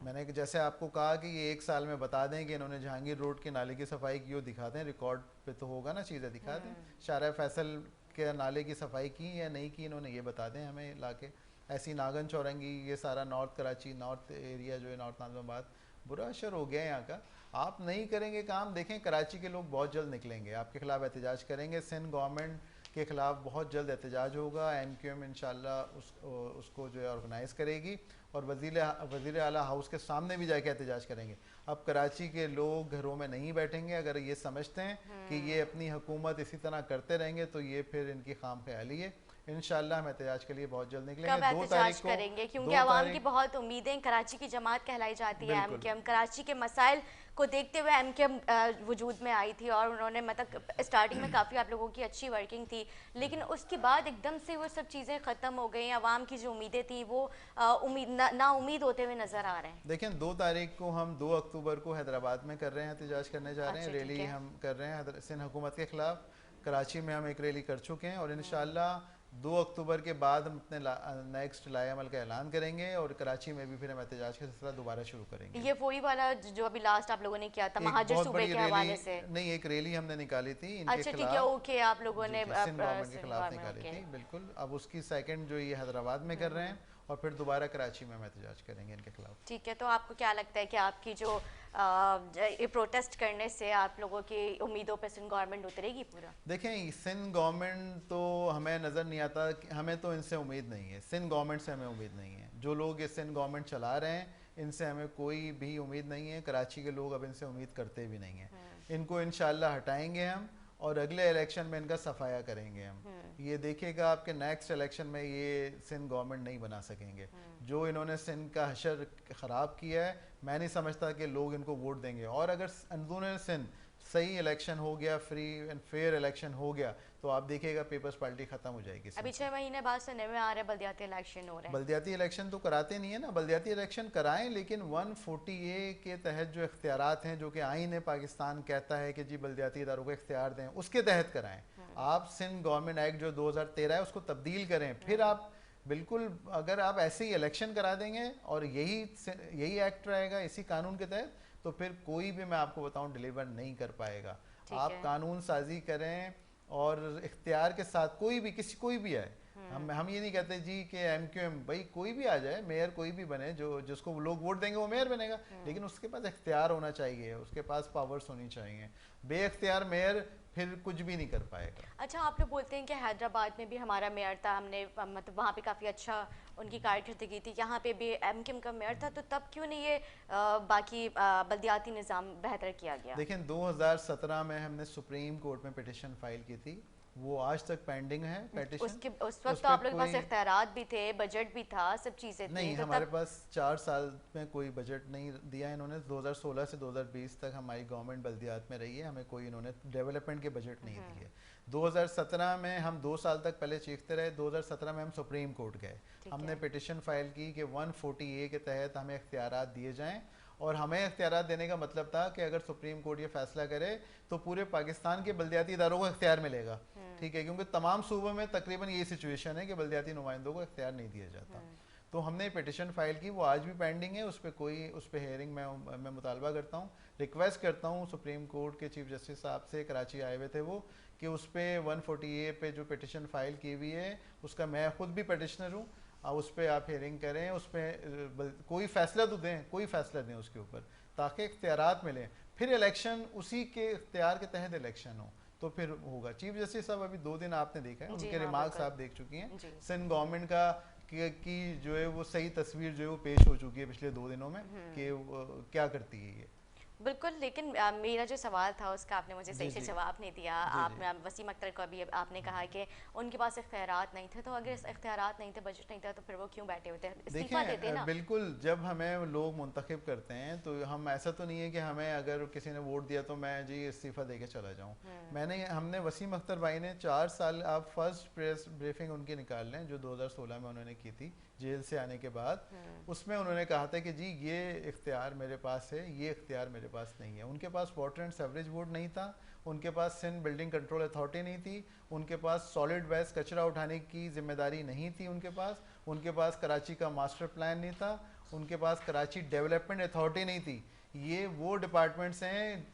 मैंने जैसे आपको कहा कि ये 1 साल में बता दें कि इन्होंने जहांगीर रोड के नाले की सफाई की हो, दिखा दें, रिकॉर्ड पे तो होगा ना, चीज़ें दिखा दें। शारा फैसल के नाले की सफाई की या नहीं की, इन्होंने ये बता दें हमें ला के। ऐसी नागन चौरंगी, ये सारा नॉर्थ कराची, नॉर्थ एरिया जो है, नॉर्थ नाज़िमाबाद, बुरा असर हो गया है यहाँ का। आप नहीं करेंगे काम, देखें कराची के लोग बहुत जल्द निकलेंगे, आपके खिलाफ एहतजाज करेंगे। सिंध गवर्नमेंट के ख़िलाफ़ बहुत जल्द एहतजाज होगा। MQM इंशाल्लाह उसको जो है ऑर्गेनाइज़ करेगी और वज़ीर आला हाउस के सामने भी जाके एहतजाज करेंगे। अब कराची के लोग घरों में नहीं बैठेंगे। अगर ये समझते हैं कि ये अपनी हुकूमत इसी तरह करते रहेंगे तो ये फिर इनकी खाम ख्याली है। इंशाल्लाह हम एहतजाज के लिए बहुत जल्द निकलेंगे। कब 2 तारीख एहतजाज को, करेंगे? क्योंकि 2 आवाम की तारीख बहुत उम्मीदें, कराची की जमात कहलाई जाती है बिल्कुल MQM, कराची के मसाइल को देखते हुए MQM वजूद में आई थी और उन्होंने मतलब स्टार्टिंग में काफ़ी आप लोगों की अच्छी वर्किंग थी, लेकिन उसके बाद एकदम से वो सब चीज़ें ख़त्म हो गई। आवाम की जो उम्मीदें थी वो उम्मीद ना उम्मीद होते हुए नज़र आ रहे हैं। देखें, 2 तारीख को हम 2 अक्टूबर को हैदराबाद में कर रहे हैं, एहतजाज करने जा रहे हैं। अच्छा ठीक रैली है। हम कर रहे हैं सिंध हुकूमत के ख़िलाफ़। कराची में हम एक रैली कर चुके हैं और इंशाल्लाह 2 अक्टूबर के बाद हम अपने नेक्स्ट लाएअमल का ऐलान करेंगे और कराची में भी फिर हम एहतजाज का सिलसिला दोबारा शुरू करेंगे। ये वही वाला जो अभी लास्ट आप लोगों ने किया था एक महाजर बहुत सूबे बड़ी के रैली, हवाले से? नहीं, एक रैली हमने निकाली थी इनके अच्छा ठीक है, खिलाफ। ओके, आप लोगों जी ने जी, सिंध गवर्नमेंट के सिंध खिलाफ गवर्नमेंट, निकाली ओके। थी, बिल्कुल। अब उसकी सेकंड जो ये हैदराबाद में कर रहे हैं और फिर दोबारा कराची में हम एहतजाज करेंगे इनके खिलाफ। ठीक है, तो आपको क्या लगता है कि आपकी जो ये प्रोटेस्ट करने से आप लोगों की उम्मीदों पे सिंध गवर्नमेंट उतरेगी पूरा? देखें, सिंध गवर्नमेंट तो हमें नज़र नहीं आता, हमें तो इनसे उम्मीद नहीं है, सिंध गवर्नमेंट से हमें उम्मीद नहीं है। जो लोग ये सिंध गवर्नमेंट चला रहे हैं, इनसे हमें कोई भी उम्मीद नहीं है। कराची के लोग अब इनसे उम्मीद करते भी नहीं हैं। इनको इंशाल्लाह हटाएंगे हम और अगले इलेक्शन में इनका सफाया करेंगे हम। ये देखिएगा, आपके नेक्स्ट इलेक्शन में ये सिंध गवर्नमेंट नहीं बना सकेंगे। जो इन्होंने सिंध का हशर ख़राब किया है, मैं नहीं समझता कि लोग इनको वोट देंगे। और अगर अंदरून सिंध सही इलेक्शन हो गया, फ्री एंड फेयर इलेक्शन हो गया, तो आप देखिएगा पीपल्स पार्टी ख़त्म हो जाएगी। अभी 6 महीने बाद सुनने में आ रहे बल्दियाती इलेक्शन हो रहे हैं। बल्दियाती इलेक्शन तो कराते नहीं है ना, बल्दियाती इलेक्शन कराएं, लेकिन 140A के तहत जो इख्तियारात हैं, जो कि आईन पाकिस्तान कहता है कि जी बल्दियाती इदारों को इख्तियार दें, उसके तहत कराएं। आप सिंध गवर्नमेंट एक्ट जो 2013 है उसको तब्दील करें, फिर आप बिल्कुल, अगर आप ऐसे ही इलेक्शन करा देंगे और यही एक्ट रहेगा इसी कानून के तहत, तो फिर कोई भी, मैं आपको बताऊं, डिलीवर नहीं कर पाएगा। आप कानून साजी करें और इख्तियार के साथ कोई भी आए। हम ये नहीं कहते जी कि MQM, भाई कोई भी आ जाए, मेयर कोई भी बने, जो जिसको लोग वोट देंगे वो मेयर बनेगा, लेकिन उसके पास इख्तियार होना चाहिए, उसके पास पावर्स होनी चाहिए। बेइख्तियार मेयर फिर कुछ भी नहीं कर पाएगा। अच्छा, आप लोग बोलते हैं कि हैदराबाद में भी हमारा मेयर था, हमने मतलब वहाँ पे काफ़ी अच्छा उनकी कारकर्दगी थी, यहाँ पे भी MQM का मेयर था, तो तब क्यों नहीं ये बाकी बल्दियाती निज़ाम बेहतर किया गया? देखें, 2017 में हमने सुप्रीम कोर्ट में पिटिशन फाइल की थी वो आज तक पेंडिंग है पेटिशन। उस वक्त तो आप लोगों के पास इख्तियारात भी थे, बजट भी था, सब चीज़ें थी। नहीं, तो हमारे पास 4 साल में कोई बजट नहीं दिया इन्होंने। 2016 से 2020 तक हमारी गवर्नमेंट बल्दियात में रही है, हमें कोई इन्होंने डेवलपमेंट के बजट नहीं दिए। 2017 में हम 2 साल तक पहले चीखते रहे। 2017 में हम सुप्रीम कोर्ट गए, हमने पिटिशन फाइल की कि 140A के तहत हमें इख्तियारात दिए जाएं। और हमें इख्तियारात देने का मतलब था कि अगर सुप्रीम कोर्ट ये फैसला करे तो पूरे पाकिस्तान के बल्दियाती इदारों को इख्तियार मिलेगा, ठीक है, क्योंकि तमाम सूबों में तकरीबन ये सिचुएशन है कि बल्दियाती नुमाइंदों को इख्तियार नहीं दिया जाता। तो हमने पिटिशन फाइल की, वो आज भी पेंडिंग है। उस पर हेयरिंग मैं मुतालबा करता हूँ, रिक्वेस्ट करता हूँ सुप्रीम कोर्ट के चीफ जस्टिस साहब से, कराची आए हुए थे वो, कि उस पर 140A पे जो पिटिशन फाइल की हुई है उसका मैं खुद भी पिटिशनर हूँ, उस पर आप हेयरिंग करें, उस पर कोई फ़ैसला तो दें, कोई फ़ैसला दें उसके ऊपर, ताकि इख्तियारात मिलें। फिर इलेक्शन उसी के इख्तियार के तहत इलेक्शन हो तो फिर होगा। चीफ जस्टिस साहब अभी 2 दिन आपने देखा है, उनके रिमार्क्स आप देख चुकी हैं। सिंध गवर्नमेंट का की जो है वो सही तस्वीर जो है वो पेश हो चुकी है पिछले 2 दिनों में कि क्या करती है ये। बिल्कुल, लेकिन मेरा जो सवाल था उसका आपने मुझे सही से जवाब नहीं दिया। आपने वसीम अख्तर को अभी आपने कहा कि उनके पास इख्तियारात नहीं थे, तो अगर इख्तियारात नहीं थे, बजट नहीं था, तो फिर वो क्यों बैठे हुए थे? इस्तीफा देते ना। बिल्कुल, जब हमें लोग मुंतखब करते हैं तो हम, ऐसा तो नहीं है कि हमें अगर किसी ने वोट दिया तो मैं जी इस्तीफा दे के चला जाऊँ। हमने वसीम अख्तर भाई ने 4 साल, आप फर्स्ट प्रेस ब्रीफिंग उनकी निकाल लें जो 2016 में उन्होंने की थी जेल से आने के बाद, उसमें उन्होंने कहा था कि जी ये इख्तियार मेरे पास है, ये इख्तियार मेरे पास नहीं है। उनके पास वाटर एंड सेवरेज बोर्ड नहीं था, उनके पास सिंध बिल्डिंग कंट्रोल अथॉरिटी नहीं थी, उनके पास सॉलिड वेस्ट कचरा उठाने की जिम्मेदारी नहीं थी उनके पास कराची का मास्टर प्लान नहीं था, उनके पास कराची डेवलपमेंट अथॉरिटी नहीं थी। ये वो डिपार्टमेंट्स हैं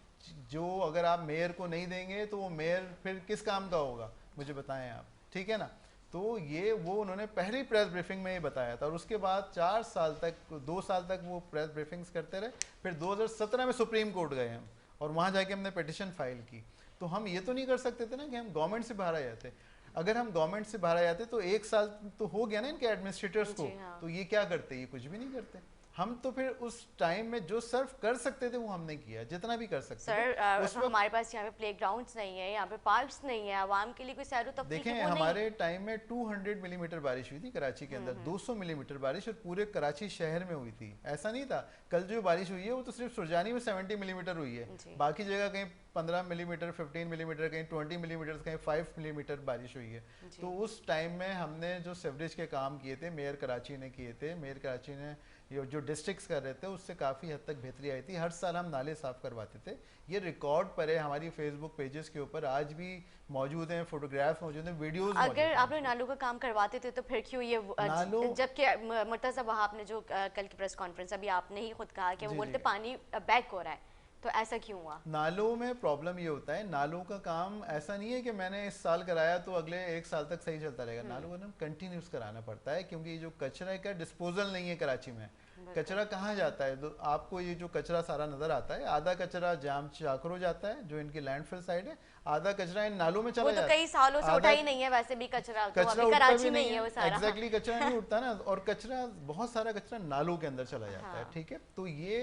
जो अगर आप मेयर को नहीं देंगे तो वो मेयर फिर किस काम का होगा, मुझे बताएं आप, ठीक है ना। तो ये वो उन्होंने पहली प्रेस ब्रीफिंग में ये बताया था, और उसके बाद 4 साल तक, 2 साल तक वो प्रेस ब्रीफिंग्स करते रहे। फिर 2017 में सुप्रीम कोर्ट गए हम, और वहाँ जाके हमने पिटिशन फाइल की। तो हम ये तो नहीं कर सकते थे ना कि हम गवर्नमेंट से बाहर आ जाते। अगर हम गवर्नमेंट से बाहर आ जाते तो 1 साल तो हो गया ना इनके एडमिनिस्ट्रेटर्स को, तो ये क्या करते, ये कुछ भी नहीं करते। हम तो फिर उस टाइम में जो सर्व कर सकते थे वो हमने किया, जितना भी कर सकते थे। सर, हमारे पास यहाँ पे प्लेग्राउंड्स नहीं है, यहाँ पे पार्क्स नहीं है, आवाम के लिए कोई सैर तफरीह। देखें, हमारे टाइम में 200 मिलीमीटर बारिश हुई थी कराची के अंदर, 200 मिलीमीटर बारिश, और पूरे कराची शहर में हुई थी। ऐसा नहीं था, कल जो बारिश हुई है वो तो सिर्फ सुरजानी में 70 मिलीमीटर हुई है, बाकी जगह कहीं 15 मिलीमीटर, 15 मिलीमीटर, कहीं 20 मिलीमीटर, कहीं 5 मिलीमीटर बारिश हुई है। तो उस टाइम में हमने जो सीवरेज के काम किए थे, मेयर कराची ने किए थे, मेयर कराची ने ये जो डिस्ट्रिक्ट्स कर रहे थे उससे काफ़ी हद तक बेहतरी आई थी। हर साल हम नाले साफ़ करवाते थे, ये रिकॉर्ड पर है हमारी फेसबुक पेजेस के ऊपर, आज भी मौजूद हैं, फोटोग्राफ्स मौजूद हैं, वीडियोस मौजूद हैं। अगर आप लोग नालों का काम करवाते थे तो फिर क्यों ये जबकि मुर्तज़ा वहाब ने जो कल की प्रेस कॉन्फ्रेंस अभी आपने ही खुद कहा कि वो बोलते पानी बैक हो रहा है, तो ऐसा क्यों हुआ? नालों में प्रॉब्लम ये होता है, नालों का काम ऐसा नहीं है कि मैंने इस साल कराया तो अगले 1 साल तक सही चलता रहेगा। नालों का नाम कंटिन्यूस कराना पड़ता है, क्योंकि जो कचरा का डिस्पोजल नहीं है कराची में। कचरा कहाँ जाता है? तो आपको ये जो कचरा सारा नजर आता है, आधा कचरा जाम चाकरो जाता है जो इनकी लैंडफिल साइड है, आधा कचरा इन नालों में चला जाता है। कई सालों से उठा ही नहीं है वैसे भी कचरा, कचरा कराची में ही है वो सारा। एग्जैक्टली, कचरा नहीं उठता ना, और कचरा, बहुत सारा कचरा नालों के अंदर चला जाता है, ठीक है। तो ये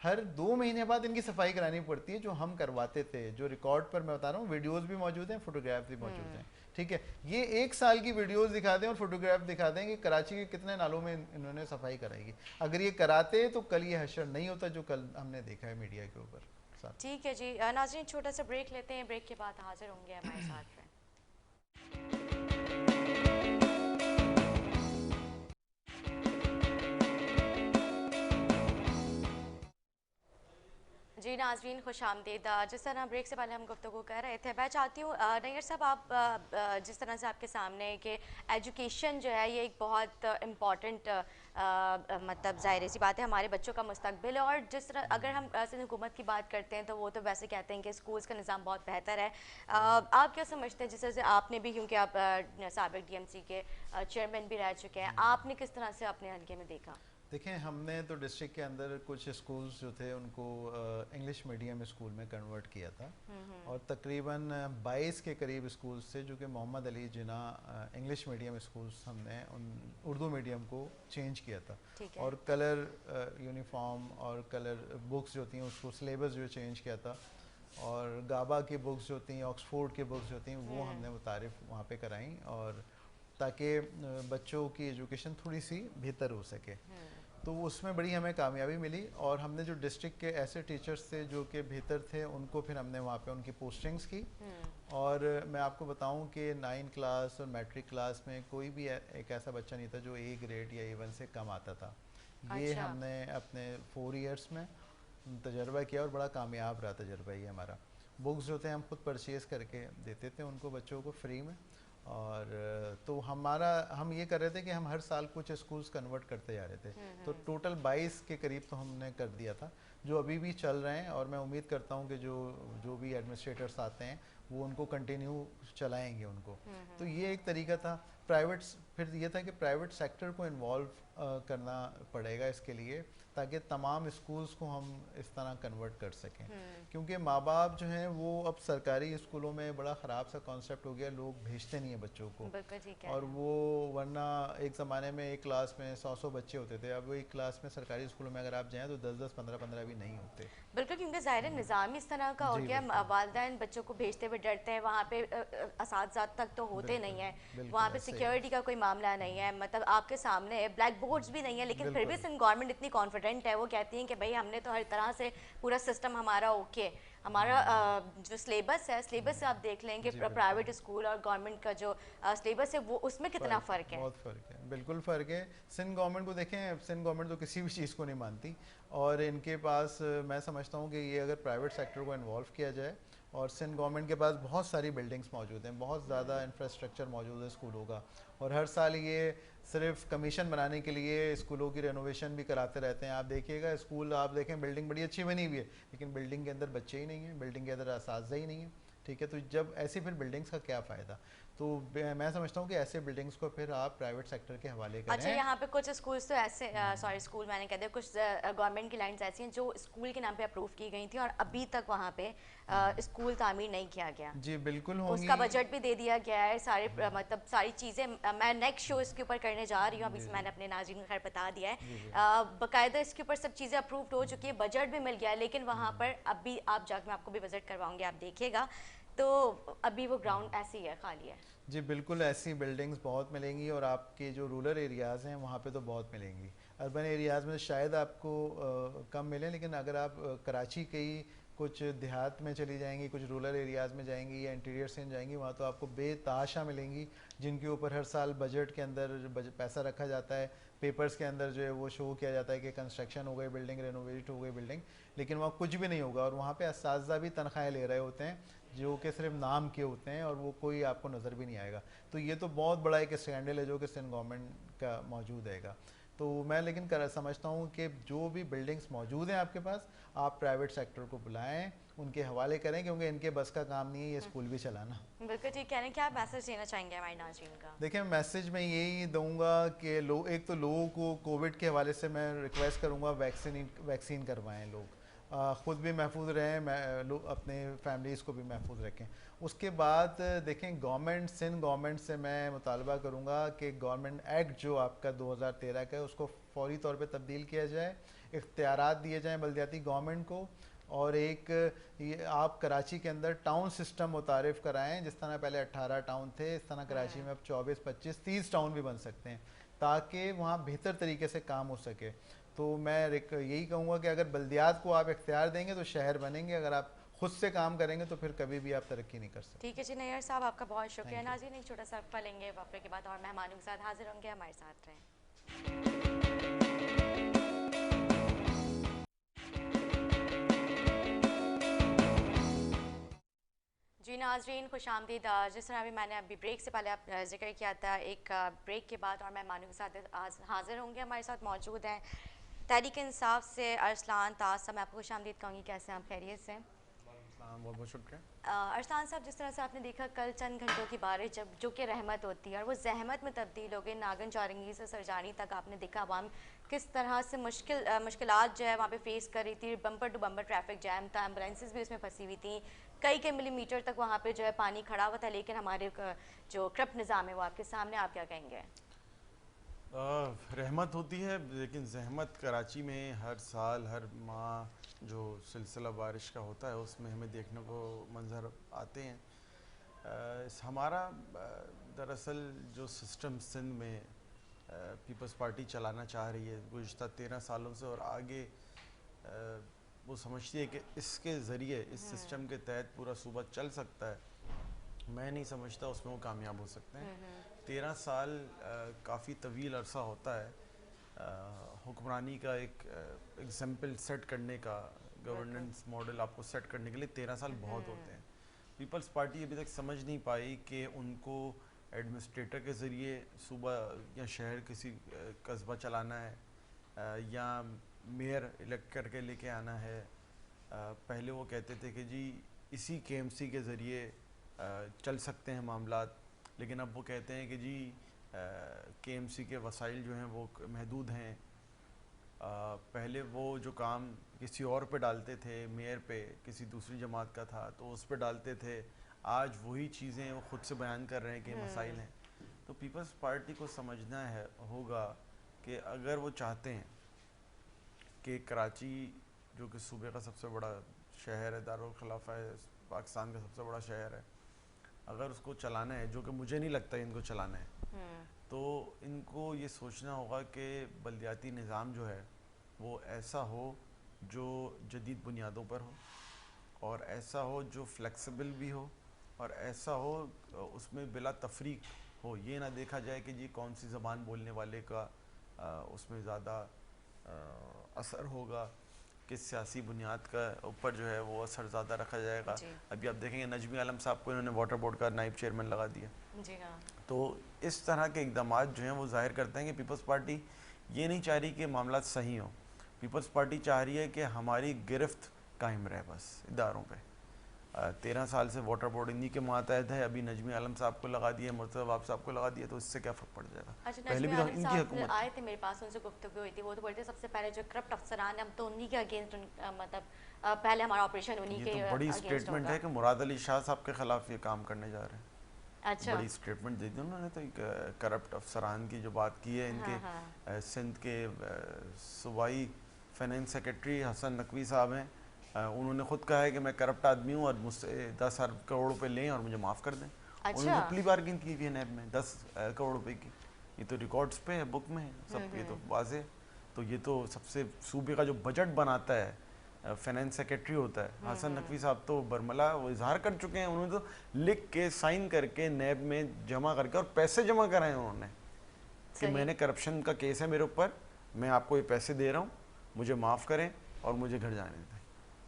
हर 2 महीने बाद इनकी सफाई करानी पड़ती है, जो हम करवाते थे, जो रिकॉर्ड पर मैं बता रहा हूँ, वीडियोस भी मौजूद हैं, फोटोग्राफ भी मौजूद हैं, ठीक है। ये 1 साल की वीडियोस दिखा दें और फोटोग्राफ दिखा दें कि कराची के कितने नालों में इन्होंने सफाई कराई। अगर ये कराते तो कल ये हशर नहीं होता जो कल हमने देखा है मीडिया के ऊपर। ठीक है जी नाज़रीन, छोटा सा ब्रेक लेते हैं, ब्रेक के बाद हाजिर होंगे हमारे साथ में। जी नाज़रीन, खुश आमदीद। जिस तरह ब्रेक से पहले हम गुफ्तगू कर रहे थे, मैं चाहती हूँ नैयर साहब, आप जिस तरह से आपके सामने कि एजुकेशन जो है ये एक बहुत इम्पॉर्टेंट मतलब ज़ाहिर सी बात है हमारे बच्चों का मुस्तकबिल है, और जिस तरह अगर हम सिंध हुकूमत की बात करते हैं तो वो तो वैसे कहते हैं कि स्कूल्स का निज़ाम बहुत बेहतर है। आप क्या समझते हैं, जिस तरह से आपने भी, क्योंकि आप साबिक DMC के चेयरमैन भी रह चुके हैं, आपने किस तरह से अपने हल्के में देखा? देखें, हमने तो डिस्ट्रिक्ट के अंदर कुछ स्कूल्स जो थे उनको इंग्लिश मीडियम स्कूल में कन्वर्ट किया था, और तकरीबन 22 के करीब स्कूल्स थे जो कि मोहम्मद अली जिना इंग्लिश मीडियम स्कूल्स, हमने उन उर्दू मीडियम को चेंज किया था, और कलर यूनिफॉर्म और कलर बुक्स जो थी उसको सिलेबस जो चेंज किया था। और गाबा की बुक्स जो थी, ऑक्सफोर्ड की बुक्स जो थी, वो हमने मुतारिफ वहाँ पे कराई, और ताकि बच्चों की एजुकेशन थोड़ी सी बेहतर हो सके। तो उसमें बड़ी हमें कामयाबी मिली, और हमने जो डिस्ट्रिक्ट के ऐसे टीचर्स थे जो कि बेहतर थे, उनको फिर हमने वहाँ पे उनकी पोस्टिंग्स की। और मैं आपको बताऊं कि 9 क्लास और मैट्रिक क्लास में कोई भी एक ऐसा बच्चा नहीं था जो ए ग्रेड या A1 से कम आता था। ये अच्छा। हमने अपने 4 इयर्स में तजर्बा किया, और बड़ा कामयाब रहा तजर्बा ये हमारा। बुक्स जो थे हम खुद परचेज़ करके देते थे उनको, बच्चों को फ्री में। और तो हम ये कर रहे थे कि हम हर साल कुछ स्कूल्स कन्वर्ट करते जा रहे थे। तो टोटल 22 के करीब तो हमने कर दिया था, जो अभी भी चल रहे हैं, और मैं उम्मीद करता हूँ कि जो जो भी एडमिनिस्ट्रेटर्स आते हैं वो उनको कंटिन्यू चलाएंगे उनको। तो ये एक तरीका था। फिर ये था कि प्राइवेट सेक्टर को इन्वॉल्व करना पड़ेगा इसके लिए, ताकि तमाम स्कूल्स को हम इस तरह कन्वर्ट कर सकें। क्योंकि माँ बाप जो हैं वो अब सरकारी स्कूलों में बड़ा ख़राब सा कॉन्सेप्ट हो गया, लोग भेजते नहीं हैं बच्चों को। बिल्कुल ठीक है। और वो वरना एक ज़माने में एक क्लास में 100 बच्चे होते थे, अब एक क्लास में सरकारी स्कूलों में अगर आप जाएँ तो 10 15 भी नहीं होते। बिल्कुल, क्योंकि ज़ाहिर है निज़ाम इस तरह का हो जी गया, बिल्कुल वालिदैन बच्चों को भेजते हुए डरते हैं, वहाँ पे असातिज़ा तक तो होते बिल्कुल नहीं हैं, वहाँ बिल्कुल पे ऐसे ही है। सिक्योरिटी का कोई मामला नहीं है, मतलब आपके सामने ब्लैक बोर्ड्स भी नहीं है, लेकिन फिर भी बिल्कुल सिंध गवर्नमेंट इतनी कॉन्फिडेंट है, वो कहती हैं कि भाई हमने तो हर तरह से पूरा सिस्टम हमारा ओके। हमारा जो सिलेबस है, सिलेबस से आप देख लेंगे जी बिल्कुल। प्राइवेट स्कूल और गवर्नमेंट का जो सिलेबस है वो उसमें कितना फ़र्क है। बहुत फ़र्क है, बिल्कुल फ़र्क है। सिंध गवर्नमेंट को देखें, सिंध गवर्नमेंट तो किसी भी चीज़ को नहीं मानती, और इनके पास मैं समझता हूँ कि ये अगर प्राइवेट सेक्टर को इन्वॉल्व किया जाए, और सिंध गवर्नमेंट के पास बहुत सारी बिल्डिंग्स मौजूद हैं, बहुत ज़्यादा इंफ्रास्ट्रक्चर मौजूद है स्कूलों का, और हर साल ये सिर्फ कमीशन बनाने के लिए स्कूलों की रेनोवेशन भी कराते रहते हैं। आप देखिएगा स्कूल, आप देखें बिल्डिंग बड़ी अच्छी बनी हुई है, लेकिन बिल्डिंग के अंदर बच्चे ही नहीं हैं, बिल्डिंग के अंदर असातिज़ा ही नहीं है। ठीक है, तो जब ऐसी फिर बिल्डिंग्स का क्या फ़ायदा। तो मैं समझता हूँ कि ऐसे बिल्डिंग्स को फिर आप प्राइवेट सेक्टर के हवाले अच्छा, करें। यहाँ पे कुछ स्कूल्स तो ऐसे, सॉरी स्कूल मैंने कह दिया, कुछ गवर्नमेंट की लाइंस ऐसी हैं जो स्कूल के नाम पे अप्रूव की गई थी और अभी तक वहाँ पे स्कूल तामीर नहीं किया गया। जी बिल्कुल होंगी। उसका बजट भी दे दिया गया है, सारे मतलब सारी चीज़ें मैं नेक्स्ट शो इसके ऊपर करने जा रही हूँ, अभी जी से जी मैंने अपने नाज़रीन को खैर बता दिया है। जी जी बाकायदा इसके ऊपर सब चीज़ें अप्रूव्ड हो चुकी है, बजट भी मिल गया है, लेकिन वहाँ पर अभी आप जाकर, मैं आपको भी विजिट करवाऊंगी, आप देखिएगा, तो अभी वो ग्राउंड ऐसी है, खाली है। जी बिल्कुल, ऐसी बिल्डिंग्स बहुत मिलेंगी, और आपके जो रूरल एरियाज़ हैं वहाँ पे तो बहुत मिलेंगी। अर्बन एरियाज़ में शायद आपको कम मिलें, लेकिन अगर आप कराची के ही कुछ देहात में चली जाएंगी, कुछ रूरल एरियाज़ में जाएंगी, या इंटीरियर से जाएंगी, वहाँ तो आपको बेतहाशा मिलेंगी, जिनके ऊपर हर साल बजट के अंदर पैसा रखा जाता है, पेपर्स के अंदर जो है वो शो किया जाता है कि कंस्ट्रक्शन हो गई बिल्डिंग, रेनोवेट हो गई बिल्डिंग, लेकिन वहाँ कुछ भी नहीं होगा। और वहाँ पे असातिज़ा भी तनख्वाहें ले रहे होते हैं जो कि सिर्फ नाम के होते हैं, और वो कोई आपको नज़र भी नहीं आएगा। तो ये तो बहुत बड़ा एक स्कैंडल है जो कि सिंध गवर्नमेंट का मौजूद हैगा। तो मैं लेकिन समझता हूँ कि जो भी बिल्डिंग्स मौजूद हैं आपके पास, आप प्राइवेट सेक्टर को बुलाएं, उनके हवाले करें, क्योंकि इनके बस का काम नहीं है ये स्कूल भी चलाना। बिल्कुल ठीक कह रहे हैं। क्या आप मैसेज देना चाहेंगे हमारे नाज़रीन का? देखिए, मैसेज मैं यही दूंगा कि एक तो लोगों को कोविड के हवाले से मैं रिक्वेस्ट करूंगा, वैक्सीन करवाएं लोग, ख़ुद भी महफूज रहें, लोग अपने फैमिलीज़ को भी महफूज रखें। उसके बाद देखें, सिंध गवर्नमेंट से मैं मुतालबा करूंगा कि गवर्नमेंट एक्ट जो आपका 2013 का है उसको फौरी तौर पे तब्दील किया जाए, इख्तियारात दिए जाएँ बल्दियाती गवर्नमेंट को, और एक ये आप कराची के अंदर टाउन सिस्टम मुतारिफ़ कराएं, जिस तरह पहले 18 टाउन थे, इस तरह कराची में अब 24 25 30 टाउन भी बन सकते हैं, ताकि वहाँ बेहतर तरीके से काम हो सके। तो मैं यही कहूँगा कि अगर बल्दियात को आप इख्तियार देंगे तो शहर बनेंगे, अगर आप खुद से काम करेंगे तो फिर कभी भी आप तरक्की नहीं कर सकते। ठीक है जी नैयर साहब, आपका बहुत शुक्रिया। Thank you. नाज़रीन, एक छोटा सा वक्फा लेंगे, वक्फे के बाद और मेहमानों के साथ हाजिर होंगे, हमारे साथ रहें। जी नाज़रीन, खुशामदीद। जिस तरह अभी मैंने अभी ब्रेक से पहले आप जिक्र किया था, एक ब्रेक के बाद और मेहमानों के साथ आज हाजिर होंगे, हमारे साथ मौजूद हैं तहरीक इंसाफ से अरसलान तासा। मैं आपको खुशामदीद कहूँगी, कैसे हैं आप? खैरियत से? बहुत बहुत शुक्रिया। अरसलान साहब, जिस तरह से आपने देखा कल चंद घंटों की बारिश जब जो कि रहमत होती है और वो जहमत में तब्दील हो गई, नागन चौरंगी से सरजानी तक आपने देखा आवाम किस तरह से मुश्किलात जो है वहाँ पे फेस कर रही थी। Bumper to bumper traffic jam था, एम्बुलेंसेज भी उसमें फंसी हुई थी, कई मिलीमीटर तक वहाँ पे जो है पानी खड़ा हुआ था, लेकिन हमारे जो क्रप निज़ाम है वो आपके सामने, आप क्या कहेंगे? रहमत होती है, लेकिन जहमत कराची में हर साल हर माह जो सिलसिला बारिश का होता है उसमें हमें देखने को मंजर आते हैं। हमारा दरअसल जो सिस्टम सिंध में पीपल्स पार्टी चलाना चाह रही है गुज़िश्ता 13 सालों से और आगे, वो समझती है कि इसके ज़रिए इस सिस्टम के तहत पूरा सूबा चल सकता है। मैं नहीं समझता उसमें वो कामयाब हो सकते हैं। 13 साल काफ़ी तवील अरसा होता है हुक्मरानी का एक एग्जाम्पल सेट करने का, गवर्नेंस मॉडल आपको सेट करने के लिए 13 साल बहुत होते हैं। पीपल्स पार्टी अभी तक समझ नहीं पाई कि उनको एडमिनिस्ट्रेटर के ज़रिए सूबा या शहर किसी कस्बा चलाना है या मेयर इलेक्ट करके लेके आना है। पहले वो कहते थे कि जी इसी केएमसी के ज़रिए चल सकते हैं मामलात, लेकिन अब वो कहते हैं कि जी केएमसी के वसाइल जो हैं वो महदूद हैं। पहले वो जो काम किसी और पे डालते थे, मेयर पे किसी दूसरी जमात का था तो उस पे डालते थे, आज वही चीज़ें वो ख़ुद से बयान कर रहे हैं कि मसाइल हैं। तो पीपल्स पार्टी को समझना है होगा कि अगर वो चाहते हैं कि कराची जो कि सूबे का सबसे बड़ा शहर है, दारुल खिलाफा है, पाकिस्तान का सबसे बड़ा शहर है, अगर उसको चलाना है, जो कि मुझे नहीं लगता इनको चलाना है, तो इनको ये सोचना होगा कि बल्दियाती निज़ाम जो है वो ऐसा हो जो जदीद बुनियादों पर हो और ऐसा हो जो फ्लेक्सिबल भी हो और ऐसा हो उसमें बिला तफरीक हो। ये ना देखा जाए कि जी कौन सी ज़बान बोलने वाले का उसमें ज़्यादा असर होगा, किस सियासी बुनियाद का ऊपर जो है वो असर ज़्यादा रखा जाएगा। अभी आप देखेंगे नजमी आलम साहब को इन्होंने वाटर बोर्ड का नायब चेयरमैन लगा दिया। जी हाँ। तो इस तरह के इक़दाम जो हैं वो जाहिर करते हैं कि पीपल्स पार्टी ये नहीं चाह रही कि मामला सही हो। पीपल्स पार्टी चाह रही है कि हमारी गिरफ्त कायम रहे बस इदारों पे। 13 साल से वाटर बोर्ड इन्हीं के मातहत है, अभी नजमी आलम साहब को लगा दिया, मुर्तज़ा वाब साहब को लगा दिया, तो इससे क्या फ़र्क पड़ जाएगा। अच्छा, पहले भी तो इनकी हुकूमत आए थे मेरे पास, उनसे गुफ्तगू हुई थी, वो तो बोलते सबसे पहले जो करप्ट अफसरान हम तो उन्हीं के अगेंस्ट, मतलब पहले हमारा ऑपरेशन उन्हीं के तो बड़ी स्टेटमेंट है कि मुराद अली शाह साहब के खिलाफ ये काम करने जा रहे हैं। अच्छा, बड़ी स्टेटमेंट दी थी उन्होंने, तो एक करप्ट अफसरान की जो बात की है इनके सिंध के सूबाई फाइनेंस सेक्रेटरी हसन नकवी साहब हैं, उन्होंने खुद कहा है कि मैं करप्ट आदमी हूँ और मुझसे 10 अरब करोड़ रुपए लें और मुझे माफ़ कर दें। अच्छा। उन्होंने प्ली बार्गिन की हुई है नैब में 10 करोड़ रुपए की। ये तो रिकॉर्ड्स पे है, बुक में है सब, ये तो वाज़े। तो ये तो सबसे सूबे का जो बजट बनाता है फाइनेंस सेक्रेटरी होता है हसन नकवी साहब, तो बरमला वो इजहार कर चुके हैं। उन्होंने तो लिख के साइन करके नैब में जमा करके और पैसे जमा कराए उन्होंने कि मैंने करप्शन का केस है मेरे ऊपर, मैं आपको ये पैसे दे रहा हूँ, मुझे माफ़ करें और मुझे घर जाने दें।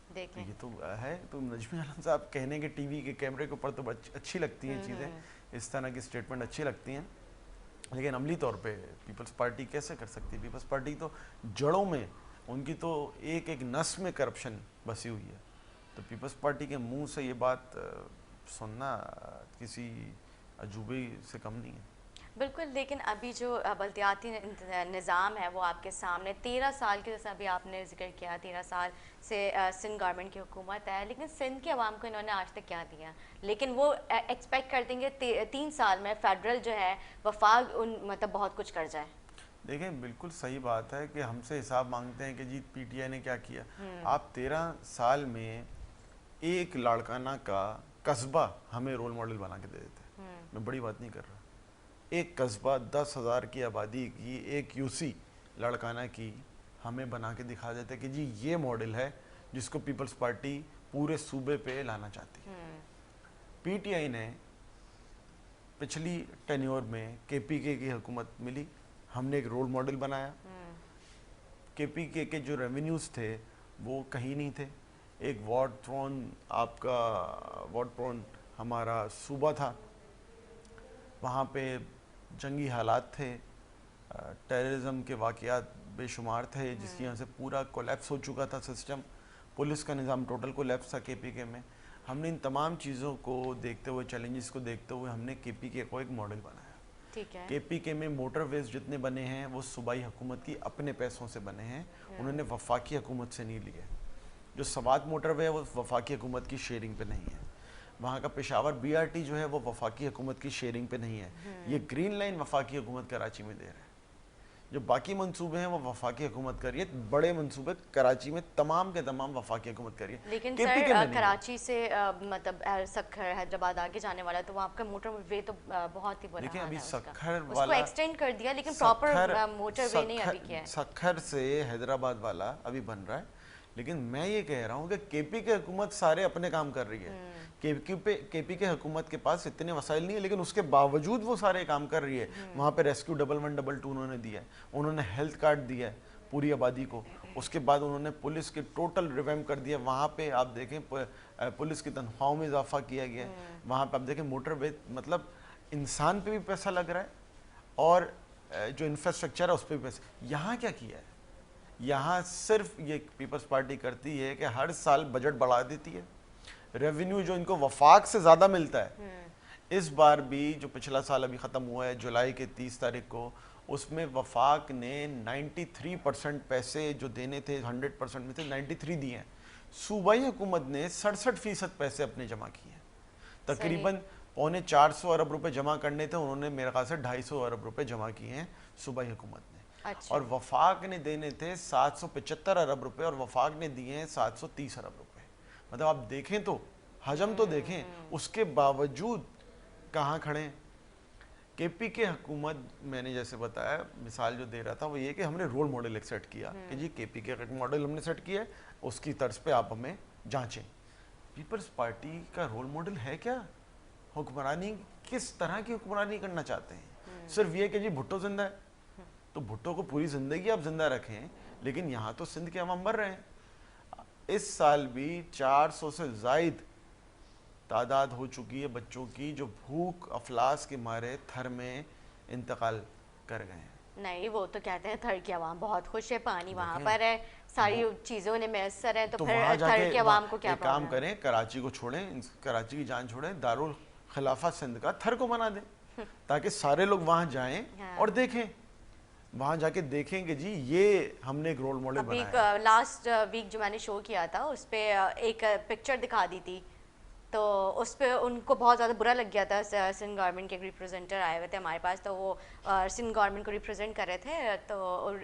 तो ये तो है। तो नजमी आलम साहब कहने के टीवी के कैमरे के ऊपर तो अच्छी लगती हैं चीज़ें, इस तरह की स्टेटमेंट अच्छी लगती हैं, लेकिन अमली तौर पे पीपल्स पार्टी कैसे कर सकती है? पीपल्स पार्टी तो जड़ों में उनकी तो एक एक नस में करप्शन बसी हुई है। तो पीपल्स पार्टी के मुंह से ये बात सुनना किसी अजूबे से कम नहीं है। बिल्कुल, लेकिन अभी जो बल्दियाती निज़ाम है वो आपके सामने 13 साल के, जैसे अभी आपने जिक्र किया 13 साल से सिंध गवर्नमेंट की हुकूमत है, लेकिन सिंध के अवाम को इन्होंने आज तक क्या दिया? लेकिन वो एक्सपेक्ट कर देंगे 3 साल में फेडरल जो है वफाक उन मतलब बहुत कुछ कर जाए। देखें, बिल्कुल सही बात है कि हमसे हिसाब मांगते हैं कि जी पीटीआई ने क्या किया। आप 13 साल में एक लाड़काना का कस्बा हमें रोल मॉडल बना के दे देते। मैं बड़ी बात नहीं कर रहा, एक कस्बा 10,000 की आबादी की एक यूसी लड़काना की हमें बना के दिखा देते कि जी ये मॉडल है जिसको पीपल्स पार्टी पूरे सूबे पे लाना चाहती है। पीटीआई ने पिछली टेन्योर में केपीके की हुकूमत मिली, हमने एक रोल मॉडल बनाया। केपीके के जो रेवेन्यूज़ थे वो कहीं नहीं थे। एक वॉर थ्रोन, आपका वॉर थ्रोन हमारा सूबा था, वहाँ पे जंगी हालात थे, टेररिज्म के वाक़यात बेशुमार थे, जिसकी वजह से पूरा कोलैप्स हो चुका था सिस्टम। पुलिस का निज़ाम टोटल कोलैप्स था केपीके में। हमने इन तमाम चीज़ों को देखते हुए, चैलेंजेस को देखते हुए हमने केपीके को एक मॉडल बनाया। ठीक है। केपीके में मोटरवेज जितने बने हैं वो सूबाई हुकूमत की अपने पैसों से बने हैं, उन्होंने वफाकी हुकूमत से नहीं लिए। जो सवात मोटरवे है वो वफाकी हुकूमत की शेयरिंग पे नहीं है। वहाँ का पेशावर बीआरटी जो है वो वफाकी हुकूमत की शेयरिंग पे नहीं है। ये ग्रीन लाइन वफाकी हुकूमत कराची में दे रहा है। जो बाकी मंसूबे हैं वो वफाकी हुकूमत कर रही है, बड़े मंसूबे कराची में तमाम के तमाम वफाकी हुकूमत कर रही है। लेकिन KPK में सर नहीं है। कराची से मतलब सखर हैदराबाद आगे जाने वाला है, तो वहाँ आपका मोटर वे तो बहुत ही बुरा देखिए हाल अभी है उसका। सखर उसको वाला एक्सटेंड कर दिया लेकिन प्रॉपर मोटर वे नहीं अभी किया है। सखर से हैदराबाद वाला अभी बन रहा है, लेकिन मैं ये कह रहा हूँ कि KPK हुकूमत सारे अपने काम कर रही है। KPK हुकूमत के पास इतने वसाइल नहीं है, लेकिन उसके बावजूद वो सारे काम कर रही है। वहाँ पे रेस्क्यू 1112 उन्होंने दिया है, उन्होंने हेल्थ कार्ड दिया है पूरी आबादी को। उसके बाद उन्होंने पुलिस के टोटल रिवैम्प कर दिया। वहाँ पे आप देखें पुलिस की तनख्वाहों में इजाफा किया गया है। वहाँ पे आप देखें मोटरवे, मतलब इंसान पे भी पैसा लग रहा है और जो इंफ्रास्ट्रक्चर है उस पर भी पैसा। यहाँ क्या किया है? यहाँ सिर्फ ये पीपल्स पार्टी करती है कि हर साल बजट बढ़ा देती है, रेवेन्यू जो इनको वफाक से ज़्यादा मिलता है। इस बार भी जो पिछला साल अभी ख़त्म हुआ है जुलाई के 30 तारीख को, उसमें वफाक ने 93% पैसे जो देने थे 100% में थे 93 दिए हैं। सूबाई हुकूमत ने 67% पैसे अपने जमा किए हैं। तकरीबन 325 अरब रुपए जमा करने थे, उन्होंने मेरे ख्याल से 250 अरब रुपए जमा किए हैं सूबाई हुकूमत ने। अच्छा। और वफाक ने देने थे 775 अरब रुपए और वफाक ने दिए हैं 730 अरब रुपए। मतलब आप देखें तो हजम तो देखें, उसके बावजूद कहाँ खड़े हैं। KPK हुकूमत, मैंने जैसे बताया मिसाल जो दे रहा था वो ये कि हमने रोल मॉडल एक सेट किया कि जी KPK का मॉडल हमने सेट किया है, उसकी तर्ज पे आप हमें जांचें। पीपल्स पार्टी का रोल मॉडल है क्या? हुक्मरानी किस तरह की हुक्मरानी करना चाहते हैं? सिर्फ ये कि जी भुट्टो जिंदा है तो भुट्टो को पूरी ज़िंदगी आप जिंदा रखें, लेकिन यहाँ तो सिंध के अवाम मर रहे हैं। इस साल भी 400 से ज़ायद तादाद हो चुकी है बच्चों की जो भूख अफलास के मारे थर में इंतकाल कर गए हैं। नहीं, वो तो कहते हैं थर की आवाम बहुत खुश है, पानी वहाँ पर है, सारी चीज़ें उन्हें मैसर है, तो फिर थर की आवाम को क्या एक काम करें, कराची को छोड़ें, कराची की जान छोड़ें, दारुल खिलाफा सिंध का थर को बना दें ताकि सारे लोग वहाँ जाएं और देखें, वहाँ जाके देखेंगे जी ये हमने एक रोल मॉडल बनाया है। लास्ट वीक जो मैंने शो किया था उस पे एक पिक्चर दिखा दी थी, तो उस पे उनको बहुत ज़्यादा बुरा लग गया था। सिंध गवर्नमेंट के रिप्रेजेंटर आए हुए थे हमारे पास, तो वो सिंध गवर्नमेंट को रिप्रेजेंट कर रहे थे, तो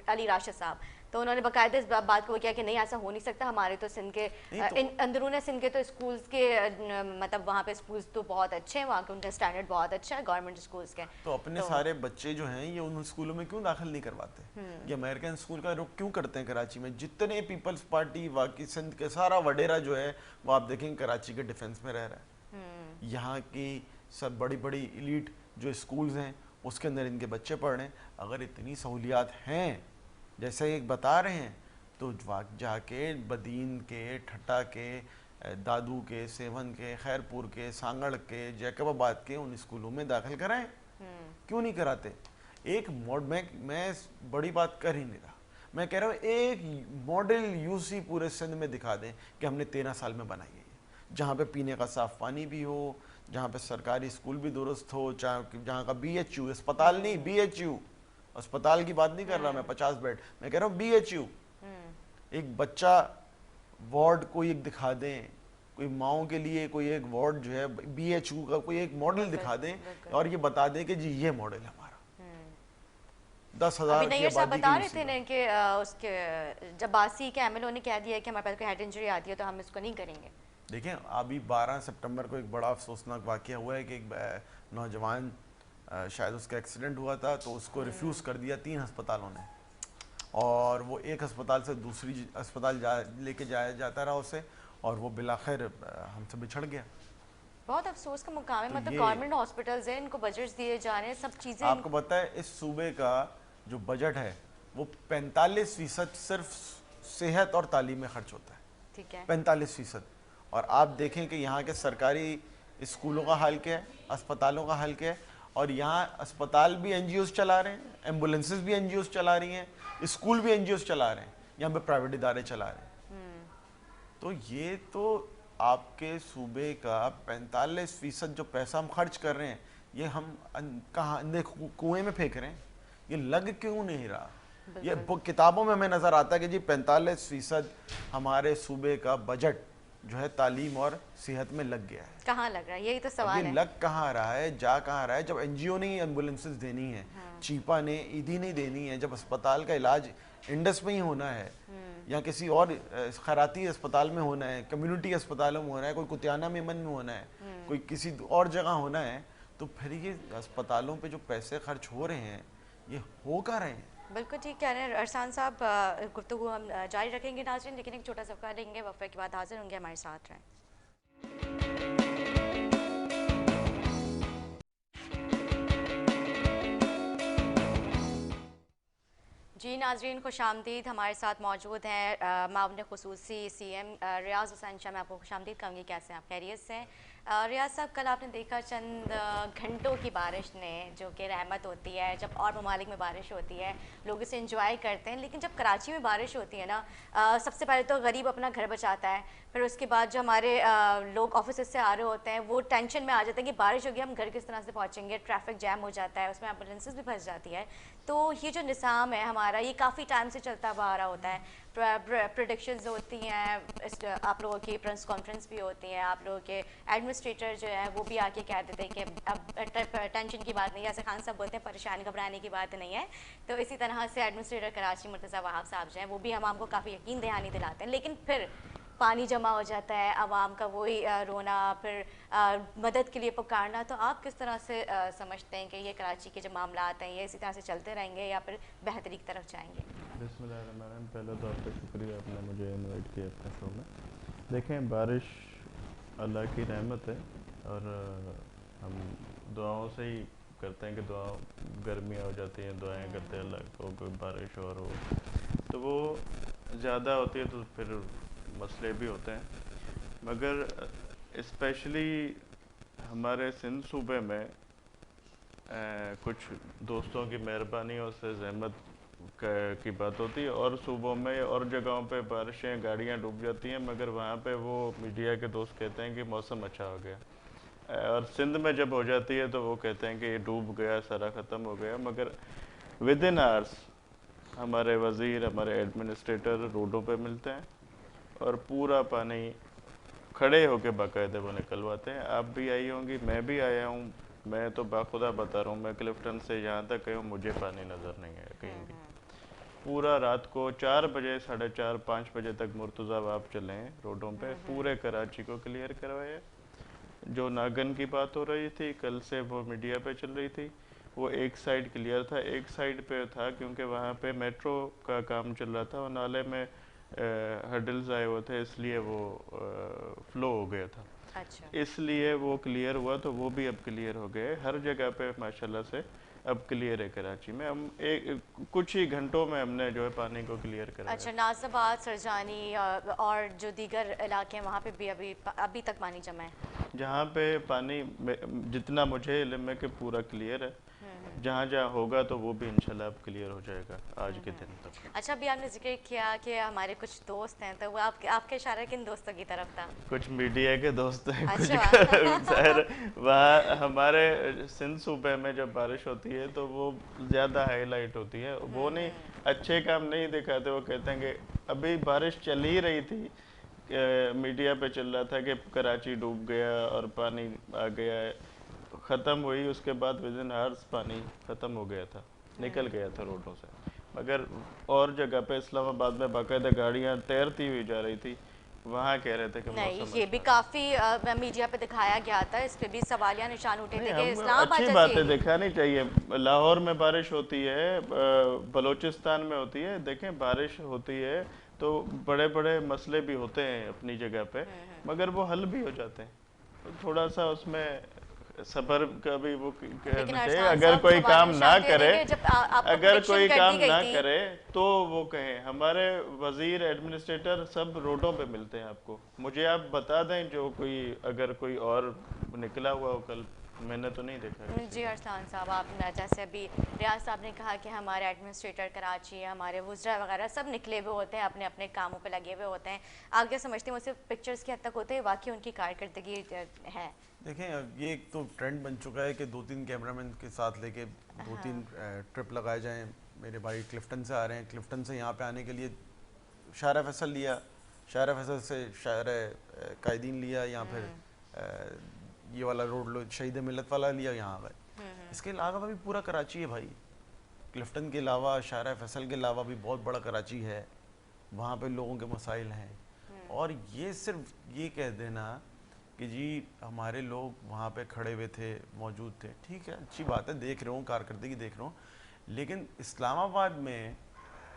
अली राशिद साहब, तो उन्होंने बाकायदा इस बात को किया कि नहीं ऐसा हो नहीं सकता, हमारे तो सिंध के अंदरून सिंध के तो स्कूल्स के मतलब वहाँ पे स्कूल्स तो बहुत अच्छे हैं, वहाँ के उनका स्टैंडर्ड बहुत अच्छा है गवर्नमेंट स्कूल्स के। तो अपने सारे बच्चे जो हैं ये उन स्कूलों में क्यों दाखिल नहीं करवाते? ये अमेरिकन स्कूल का रुख क्यों करते हैं कराची में? जितने पीपल्स पार्टी वाकई सिंध के सारा वडेरा जो है वो आप देखेंगे कराची के डिफेंस में रह रहा है। यहाँ की सब बड़ी बड़ी एलीट जो स्कूल्स हैं उसके अंदर इनके बच्चे पढ़ रहे हैं। अगर इतनी सहूलियात हैं जैसे एक बता रहे हैं तो जाके बदीन के, ठट्टा के, दादू के, सेवन के, खैरपुर के, सांगड़ के, जैकबाबाद के उन स्कूलों में दाखिल कराएं। क्यों नहीं कराते? एक मैं बड़ी बात कर ही नहीं रहा, मैं कह रहा हूँ एक मॉडल यूसी पूरे सिंध में दिखा दें कि हमने 13 साल में बनाई है, जहाँ पे पीने का साफ पानी भी हो, जहाँ पे सरकारी स्कूल भी दुरुस्त हो, जहाँ का BHU, अस्पताल नहीं BHU, अस्पताल की बात नहीं कर रहा मैं 50 बेड, मैं कह रहा हूँ BHU। एक बच्चा वार्ड कोई एक दिखा दें, कोई माओ के लिए कोई एक वार्ड जो है BHU का कोई एक मॉडल दिखा दें और ये बता दें कि जी ये मॉडल है हमारा। 10,000 की आबादी बता रहे थे ना कि उसके जब बासी के MLO ने कह दिया कि हमारे पास कोई हेड इंजरी आती है तो हम इसको नहीं करेंगे। देखें अभी 12 सितंबर को एक बड़ा अफसोसनाक वाक़या हुआ है कि एक नौजवान शायद उसका एक्सीडेंट हुआ था तो उसको रिफ्यूज़ कर दिया 3 अस्पतालों ने, और वो एक अस्पताल से दूसरी अस्पताल लेके जाया जाता रहा उसे, और वो बिलाखिर हमसे बिछड़ गया। बहुत अफसोस का मुकाम है। मतलब गवर्नमेंट हॉस्पिटल्स हैं, इनको बजट्स दिए जा रहे हैं, सब चीज़ें। आपको पता है इस सूबे का जो बजट है वो 45% सिर्फ सेहत और तालीम में खर्च होता है। ठीक है, 45%। और आप देखें कि यहाँ के सरकारी स्कूलों का हाल क्या है, अस्पतालों का हाल क्या है, और यहाँ अस्पताल भी NGOs चला रहे हैं, एम्बुलेंसेस भी NGOs चला रही हैं, स्कूल भी NGOs चला रहे हैं, यहाँ पे प्राइवेट इदारे चला रहे हैं। तो ये तो आपके सूबे का 45% जो पैसा हम खर्च कर रहे हैं ये हम कहाँ अंधे कुएं में फेंक रहे हैं, ये लग क्यों नहीं रहा? ये किताबों में हमें नज़र आता है कि जी 45% हमारे सूबे का बजट जो है तालीम और सेहत में लग गया है। कहाँ लग रहा है, यही तो अब सवाल ये है। लग कहाँ रहा है, जा कहाँ रहा है? जब एनजीओ ने एम्बुलेंसेस देनी है, चीपा ने, ईदी ने देनी है, जब अस्पताल का इलाज इंडस में ही होना है या किसी और खैराती अस्पताल में होना है, कम्युनिटी अस्पतालों में होना है, कोई कुतियाना मेमन में होना है, कोई किसी और जगह होना है, तो फिर ये अस्पतालों पे जो पैसे खर्च हो रहे हैं ये हो कहाँ रहे हैं? बिल्कुल ठीक कह रहे हैं अरसान साहब। गुफ्तगू हम जारी रखेंगे नाज़रीन, लेकिन एक छोटा सा वक़्फ़ा लेंगे, वक़्फ़े के बाद हाजिर होंगे, हमारे साथ रहें। जी नाज़रीन, खुशामदीद। हमारे साथ मौजूद हैं मामले खुसूसी CM रियाज़ हुसैन शाह। मैं आपको खुशामदीद कहूँगी। कैसे हैं आप? खैरियत से हैं? रियाज साहब, कल आपने देखा चंद घंटों की बारिश ने, जो कि रहमत होती है, जब और ममालिक में बारिश होती है लोग इसे एंजॉय करते हैं, लेकिन जब कराची में बारिश होती है ना, सबसे पहले तो गरीब अपना घर बचाता है, फिर उसके बाद जो हमारे लोग ऑफिस से आ रहे होते हैं वो टेंशन में आ जाते हैं कि बारिश होगी, हम घर किस तरह से पहुँचेंगे, ट्रैफिक जैम हो जाता है, उसमें एम्बुलेंसेज भी फंस जाती है। तो ये जो निज़ाम है हमारा, ये काफ़ी टाइम से चलता आ रहा होता है। प्रोडिक्शंस होती हैं, आप लोगों की प्रेस कॉन्फ्रेंस भी होती हैं, आप लोगों के एडमिनिस्ट्रेटर जो है वो भी आके कह देते हैं कि अब टेंशन की बात नहीं है, जैसे खान साहब बोलते हैं परेशान घबराने की बात नहीं है। तो इसी तरह से एडमिनिस्ट्रेटर कराची मुर्तज़ा वहाब साहब जो हैं वो भी हम आपको काफ़ी यकीन दहानी दिलाते हैं, लेकिन फिर पानी जमा हो जाता है, आवाम का वही रोना, फिर मदद के लिए पुकारना। तो आप किस तरह से समझते हैं कि ये कराची के जो मामलात हैं ये इसी तरह से चलते रहेंगे या फिर बेहतरी की तरफ जाएंगे? बिस्मिल्लाहिर्रहमानिर्रहीम। पहले तो आपका शुक्रिया, आपने मुझे इनवाइट किया अपने शो में। देखें, बारिश अल्लाह की रहमत है और हम दुआओं से ही करते हैं कि दुआ गर्मियाँ हो जाती हैं, दुआएं करते हैं अल्लाह को कोई बारिश और हो, तो वो ज़्यादा होती है तो फिर मसले भी होते हैं। मगर स्पेशली हमारे सिंध सूबे में कुछ दोस्तों की मेहरबानियों से जहमत की बात होती है, और सूबों में और जगहों पे बारिशें, गाड़ियाँ डूब जाती हैं, मगर वहाँ पे वो मीडिया के दोस्त कहते हैं कि मौसम अच्छा हो गया। और सिंध में जब हो जाती है तो वो कहते हैं कि ये डूब गया, सारा ख़त्म हो गया। मगर विद इन आवर्स हमारे वज़ीर, हमारे एडमिनिस्ट्रेटर रोडों पे मिलते हैं और पूरा पानी खड़े होकर बाकायदे वो निकलवाते हैं। आप भी आई होंगी, मैं भी आया हूँ, मैं तो बाखुदा बता रहा हूँ, मैं क्लिफ्टन से यहाँ तक गया हूँ, मुझे पानी नज़र नहीं आया कहीं भी। पूरा रात को 4 बजे, 4:30, 5 बजे तक मुर्तज़ा आप चले हैं रोडों पे, पूरे कराची को क्लियर करवाए। जो नागन की बात हो रही थी कल से, वो मीडिया पे चल रही थी, वो एक साइड क्लियर था, एक साइड पे था क्योंकि वहाँ पे मेट्रो का काम चल रहा था और नाले में हर्डल्स आए हुए थे, इसलिए वो फ्लो हो गया था। अच्छा। इसलिए वो क्लियर हुआ, तो वो भी अब क्लियर हो गए। हर जगह पे माशाल्लाह से अब क्लियर है कराची में। हम कुछ ही घंटों में हमने जो है पानी को क्लियर कराया। अच्छा, नाज़िबाद, सरजानी और जो दीगर इलाके हैं वहाँ पे भी अभी तक पानी जमा है? जहाँ पे पानी जितना मुझे इल्म है कि पूरा क्लियर है, जहाँ जहाँ होगा तो वो भी इंशाल्लाह अब क्लियर हो जाएगा आज के दिन तक। अच्छा, अभी आपने जिक्र किया कि हमारे कुछ दोस्त हैं, तो वो आपके इशारा किन दोस्तों की तरफ था? कुछ मीडिया के दोस्त हैं, अच्छा। कुछ सर वहाँ हमारे सिंध सूबे में जब बारिश होती है तो वो ज़्यादा हाईलाइट होती है, वो नहीं अच्छे काम नहीं दिखाते, वो कहते हैं कि अभी बारिश चल ही रही थी, मीडिया पे चल रहा था कि कराची डूब गया और पानी आ गया है, ख़त्म हुई, उसके बाद विद इन आवर्स पानी ख़त्म हो गया था, निकल गया था रोडों से। मगर और जगह पे इस्लामाबाद में बाकायदा गाड़ियाँ तैरती हुई जा रही थी, वहाँ कह रहे थे कि नहीं, ये भी काफ़ी मीडिया पे दिखाया गया था, इस पे भी सवालिया निशान उठे थे कि इस्लामाबाद अच्छी बात है, दिखानी चाहिए। लाहौर में बारिश होती है, बलूचिस्तान में होती है, देखें बारिश होती है तो बड़े बड़े मसले भी होते हैं अपनी जगह पे, मगर वो हल भी हो जाते हैं। तो थोड़ा सा उसमें सबर का भी वो कहना चाहिए। अगर कोई काम ना करे, अगर कोई काम ना करे तो वो कहे। हमारे वजीर, एडमिनिस्ट्रेटर सब रोडों पे मिलते हैं आपको। मुझे आप बता दें जो कोई, अगर कोई और निकला हुआ हो कल, मैंने तो नहीं देखा। जी अरसान साहब, आपने जैसे अभी रियाज साहब ने कहा कि हमारे एडमिनिस्ट्रेटर कराची, हमारे वुज़रा वगैरह सब निकले हुए होते हैं, अपने अपने कामों पे लगे हुए होते हैं। आप क्या समझते हैं वो सिर्फ पिक्चर्स की हद तक होते हैं, वाकई उनकी कारकर्दगी है? देखें, ये एक तो ट्रेंड बन चुका है कि 2-3 कैमरामैन के साथ लेके 2-3 ट्रिप लगाए जाएं। मेरे भाई क्लिफ्टन से आ रहे हैं, क्लिफ्टन से यहाँ पे आने के लिए शारा फैसल लिया, शायर फैसल से शायर कायदीन लिया, या फिर ये वाला रोड लो, शहीद मिलत वाला लिया, यहाँ आ गए। इसके अलावा भी पूरा कराची है भाई, क्लिफ्टन के अलावा, शायर फैसल के अलावा भी बहुत बड़ा कराची है, वहाँ पे लोगों के मसाइल हैं। और ये सिर्फ ये कह देना कि जी हमारे लोग वहाँ पे खड़े हुए थे, मौजूद थे, ठीक है, अच्छी बात है, देख रहा हूँ, कारकर्दगी देख रहा हूँ, लेकिन इस्लामाबाद में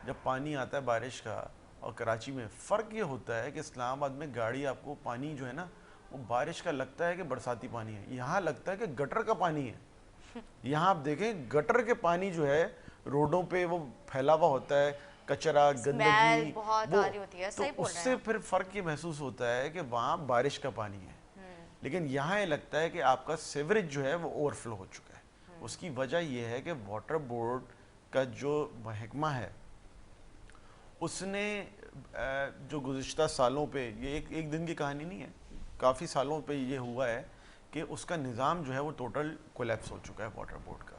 जब पानी आता है बारिश का और कराची में, फ़र्क ये होता है कि इस्लामाबाद में गाड़ी आपको पानी जो है ना वो बारिश का लगता है कि बरसाती पानी है, यहाँ लगता है कि गटर का पानी है। यहाँ आप देखें गटर के पानी जो है रोडों पे वो फैला हुआ होता है, कचरा, गंदगी बहुत आ रही होती है, सही तो बोल रहे उससे हैं फिर फ़र्क ये महसूस होता है कि वहाँ बारिश का पानी है, लेकिन यहाँ ये लगता है कि आपका सीवरेज जो है वो ओवरफ्लो हो चुका है। उसकी वजह यह है कि वाटर बोर्ड का जो महकमा है उसने जो गुज़िश्ता सालों पे, ये एक दिन की कहानी नहीं है, काफ़ी सालों पे ये हुआ है कि उसका निज़ाम जो है वो टोटल कोलैप्स हो चुका है वाटर बोर्ड का,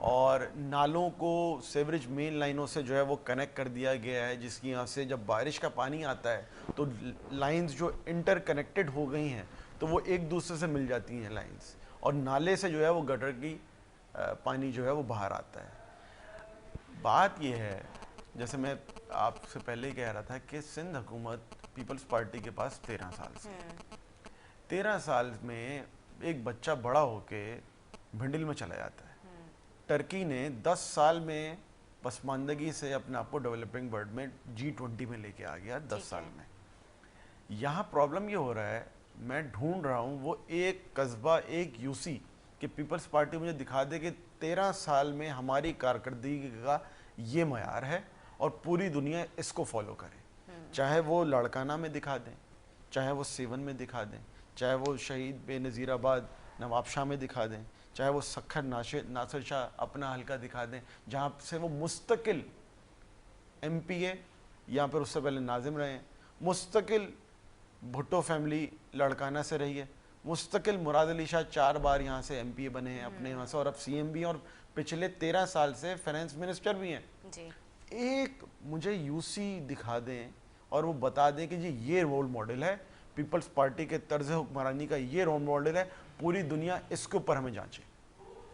और नालों को सीवरेज मेन लाइनों से जो है वो कनेक्ट कर दिया गया है, जिसकी यहाँ से जब बारिश का पानी आता है तो लाइंस जो इंटर कनेक्टेड हो गई हैं तो वो एक दूसरे से मिल जाती हैं लाइंस, और नाले से जो है वो गटर की पानी जो है वो बाहर आता है। बात ये है, जैसे मैं आपसे पहले ही कह रहा था कि सिंध हुकूमत पीपल्स पार्टी के पास 13 साल से 13 साल में एक बच्चा बड़ा होके भिंडिल में चला जाता है। टर्की ने 10 साल में पसमानदगी से अपने आप को डेवलपिंग वर्ल्ड में G20 में लेके आ गया 10 साल में। यहाँ प्रॉब्लम ये हो रहा है, मैं ढूंढ रहा हूँ वो एक कस्बा, एक यूसी कि पीपल्स पार्टी मुझे दिखा दे कि 13 साल में हमारी कारकर्दगी का ये मयार है और पूरी दुनिया इसको फॉलो करे। चाहे वो लड़काना में दिखा दें, चाहे वो सेवन में दिखा दें, चाहे वो शहीद बेनज़ीराबाद नवाबशाह में दिखा दें, चाहे वो सखर नासिर शाह अपना हल्का दिखा दें, जहाँ से वो मुस्तकिल MPA या फिर उससे पहले नाजिम रहे हैं, मुस्तकिल भुट्टो फैमिली लड़काना से रही है, मुस्तकिल मुराद अली शाह 4 बार यहाँ से MPA बने हैं अपने यहाँ से, और अब CM भी हैं, और पिछले 13 साल से फाइनेंस मिनिस्टर भी हैं जी। एक मुझे UC दिखा दें और वो बता दें कि जी ये रोल मॉडल है पीपल्स पार्टी के तर्ज हुक्मरानी का, ये रोल मॉडल है, पूरी दुनिया इसके ऊपर हमें जांचे,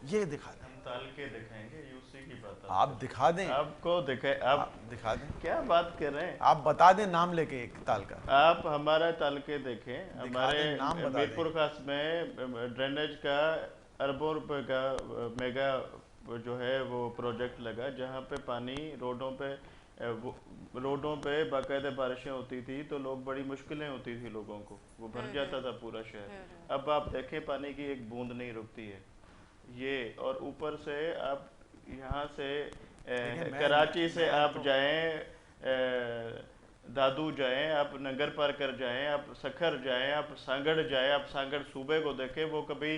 ये दिखा दें। हम ताल के दिखाएंगे, UC की बात आप दिखा दें, आपको दिखाए, आप दिखा दें, क्या बात कर रहे हैं, आप बता दें नाम लेके एक ताल का, आप हमारा ताल के देखें, हमारे मीरपुर खास में ड्रेनेज का अरबों रुपए का मेगा जो है वो प्रोजेक्ट लगा, जहाँ पे पानी रोडों पे बाकायदा बारिशें होती थी तो लोग बड़ी मुश्किलें होती थी लोगों को, वो भर जाता था पूरा शहर। अब आप देखें पानी की एक बूंद नहीं रुकती है ये, और ऊपर से आप यहाँ से कराची से आप जाएं, दादू जाएं, आप नगर पार कर जाएं, आप सखर जाएं, आप सांगड़ जाएं, आप सांगड़ सूबे को देखें, वो कभी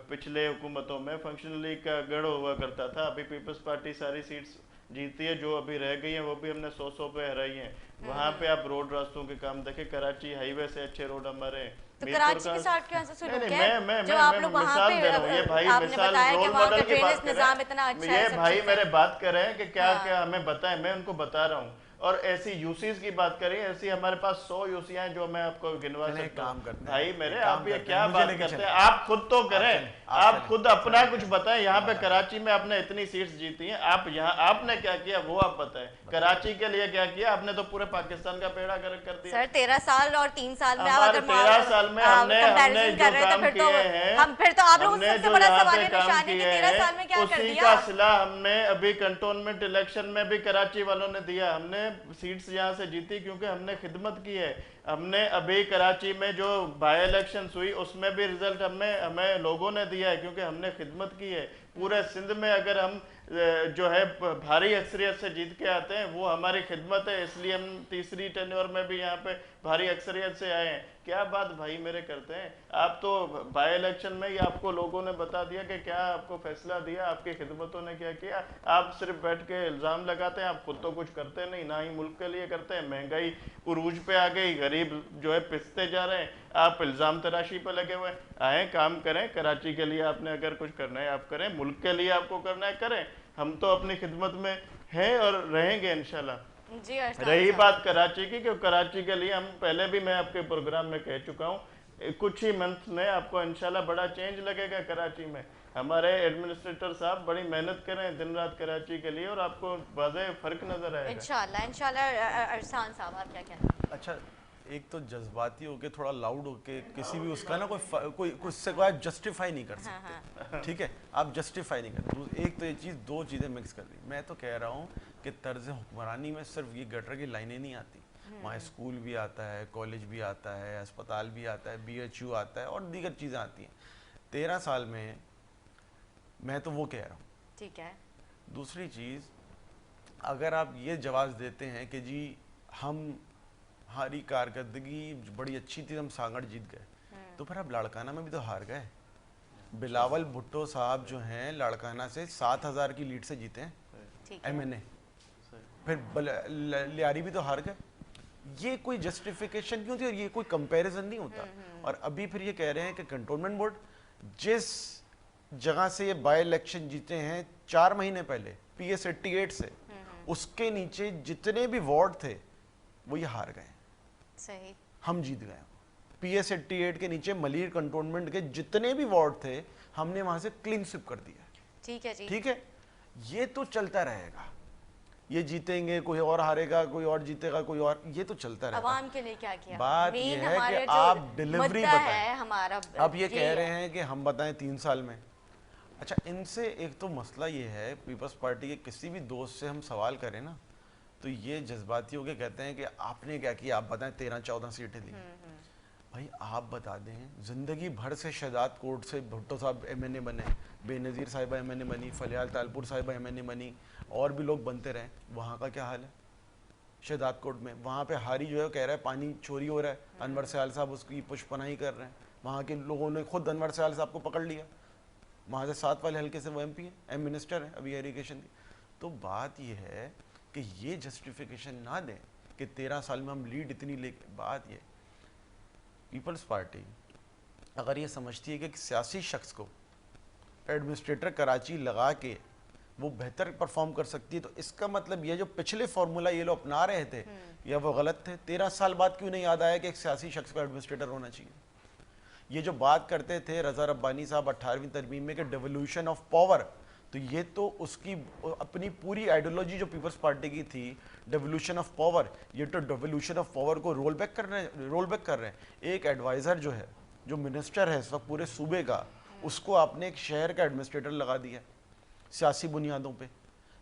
पिछले हुकूमतों में फंक्शनली का गढ़ हुआ करता था, अभी पीपल्स पार्टी सारी सीट्स जीतती है, जो अभी रह गई हैं वो भी हमने 100 पे हराई हैं। वहाँ पे आप रोड रास्तों के काम देखें, कराची हाईवे से अच्छे रोड हमारे हैं। तो कराची के साथ कैसे शुरू किया? मैं मिसाल दे रहा हूँ, ये भाई मिसाल रोल मॉडल की बात कर रहे हैं, ये भाई मेरे बात कर रहे हैं कि क्या क्या हमें बताएं, मैं उनको बता रहा हूँ। और ऐसी यूसीज की बात करें, ऐसी हमारे पास 100 यूसियां हैं जो मैं आपको गिनवा सकता हूँ। भाई मेरे आप ये क्या बात करते हैं, आप खुद तो करें, आप खुद अपना कुछ बताएं। यहाँ पे कराची में आपने इतनी सीट्स जीती हैं, आप यहाँ आपने क्या किया वो आप बताएं, कराची के लिए क्या किया आपने? तो पूरे पाकिस्तान का बेड़ा गर्क कर दिया। सर 13 साल और 3 साल में हमारे 13 साल में हमने जो काम किए हैं, हम फिर तो आप लोग सबसे बड़ा सवाल है निशानी कि 13 साल में क्या कर दिया? उसी का सिला हमने अभी कंटोनमेंट इलेक्शन में भी कराची वालों ने दिया। हमने सीट्स यहाँ से जीती क्योंकि हमने खिदमत की है। हमने अभी कराची में जो बाई इलेक्शन हुई उसमें भी रिजल्ट हमें लोगों ने दिया है क्योंकि हमने खिदमत की है। पूरे सिंध में अगर हम जो है भारी अक्सरियत से जीत के आते हैं वो हमारी खिदमत है, इसलिए हम तीसरी टेन्योर में भी यहाँ पे भारी अक्सरियत से आए हैं। क्या बात भाई मेरे करते हैं आप? तो बाई इलेक्शन में ही आपको लोगों ने बता दिया कि क्या आपको फैसला दिया, आपकी खिदमतों ने क्या किया। आप सिर्फ बैठ के इल्ज़ाम लगाते हैं, आप खुद तो कुछ करते नहीं, ना ही मुल्क के लिए करते हैं। महंगाई उरूज पे आ गई, गरीब जो है पिसते जा रहे हैं, आप इल्ज़ाम तराशी पे लगे हुए हैं। आए काम करें, कराची के लिए आपने अगर कुछ करना है आप करें, मुल्क के लिए आपको करना है करें। हम तो अपनी खिदमत में हैं और रहेंगे इंशाल्लाह। जी अरसान रही साहब। बात कराची की, क्योंकि कराची के लिए हम पहले भी मैं आपके प्रोग्राम में कह चुका हूँ, कुछ ही मंथ में आपको इंशाल्लाह बड़ा चेंज लगेगा कराची में। हमारे एडमिनिस्ट्रेटर साहब बड़ी मेहनत कर रहे हैं दिन रात कराची के लिए, और आपको वाज़ेह फर्क नजर आएगा। इंशाल्लाह इंशाल्लाह। अरसान साहब आप क्या कहते हैं? अच्छा, एक तो जज्बाती होके थोड़ा लाउड होके किसी भी उसका ना कोई उससे कोई आप जस्टिफाई नहीं कर सकते, ठीक है, आप जस्टिफाई नहीं करते। एक तो ये चीज़, दो चीज़ें मिक्स कर दी। मैं तो कह रहा हूँ कि तर्ज हुक्मरानी में सिर्फ ये गटर की लाइनें नहीं आती, वहाँ स्कूल भी आता है, कॉलेज भी आता है, अस्पताल भी आता है, BHU आता है और दीगर चीज़ें आती हैं। 13 साल में मैं तो वो कह रहा हूँ। ठीक है। दूसरी चीज़, अगर आप ये जवाब देते हैं कि जी हमारी कारकर्दगी बड़ी अच्छी थी, हम सांगड़ जीत गए, तो फिर आप लाड़काना में भी तो हार गए। बिलावल भुट्टो साहब जो हैं लाड़काना से 7,000 की लीड से जीते हैं ठीक है। MNA, फिर लियारी भी तो हार गए। ये कोई जस्टिफिकेशन क्यों थी, और ये कोई कंपैरिजन नहीं होता। और अभी फिर ये कह रहे हैं कि कंटोनमेंट बोर्ड जिस जगह से ये बाय इलेक्शन जीते हैं 4 महीने पहले PS 88 से, उसके नीचे जितने भी वार्ड थे वो ये हार गए, सही। हम जीत गए। PS 88 के नीचे मलिर कंटोनमेंट के जितने भी वार्ड थे हमने वहां से क्लीन स्विप कर दिया। ठीक है जी। ठीक है, ये तो चलता रहेगा। ये जीतेंगे, कोई और हारेगा, कोई और जीतेगा, कोई और, ये तो चलता रहेगा। अवाम के लिए क्या किया? बात Main ये है हमारा कि जो आप डिलीवरी मुद्दा बताएं। है हमारा, अब ये कह है। रहे हैं कि हम बताएं 3 साल में। अच्छा, इनसे एक तो मसला ये है, पीपल्स पार्टी के किसी भी दोस्त से हम सवाल करें ना, तो ये जज्बाती होकर कहते हैं कि आपने क्या किया, आप बताएं 13-14 सीटें दी। भाई आप बता दें, जिंदगी भर से शहजाद कोट से भुट्टो साहब MNA बने, बेनज़ीर साहिबा MNA बनी, फलियाल तालपुर साहिबा MNA बनी, और भी लोग बनते रहे। वहाँ का क्या हाल है शहजाद कोट में? वहाँ पे हारी जो है कह रहा है पानी चोरी हो रहा है, अनवर सयाल साहब उसकी पुष्पनाही कर रहे हैं। वहाँ के लोगों ने खुद अनवर सयाल साहब को पकड़ लिया, वहाँ से 7 वाले हल्के से वो MP हैं, M मिनिस्टर हैं अभी इरिगेशन की। तो बात ये है कि ये जस्टिफिकेशन ना दें कि 13 साल में हम लीड इतनी ले। बात ये, पीपल्स पार्टी अगर ये समझती है कि सियासी शख्स को एडमिनिस्ट्रेटर कराची लगा के वो बेहतर परफॉर्म कर सकती है, तो इसका मतलब ये जो पिछले फार्मूला ये लोग अपना रहे थे या वो गलत थे। 13 साल बाद क्यों नहीं याद आया कि एक सियासी शख्स का एडमिनिस्ट्रेटर होना चाहिए? ये जो बात करते थे रजा रब्बानी साहब 18वीं तरमीम में कि डेवोल्यूशन ऑफ पावर, तो ये तो उसकी अपनी पूरी आइडियोलॉजी जो पीपल्स पार्टी की थी, डेवोल्यूशन ऑफ पावर, ये तो डेवोल्यूशन ऑफ पावर को रोल बैक कर रहे हैं। एक एडवाइज़र जो है, जो मिनिस्टर है इस वक्त पूरे सूबे का, उसको आपने एक शहर का एडमिनिस्ट्रेटर लगा दिया सियासी बुनियादों पे।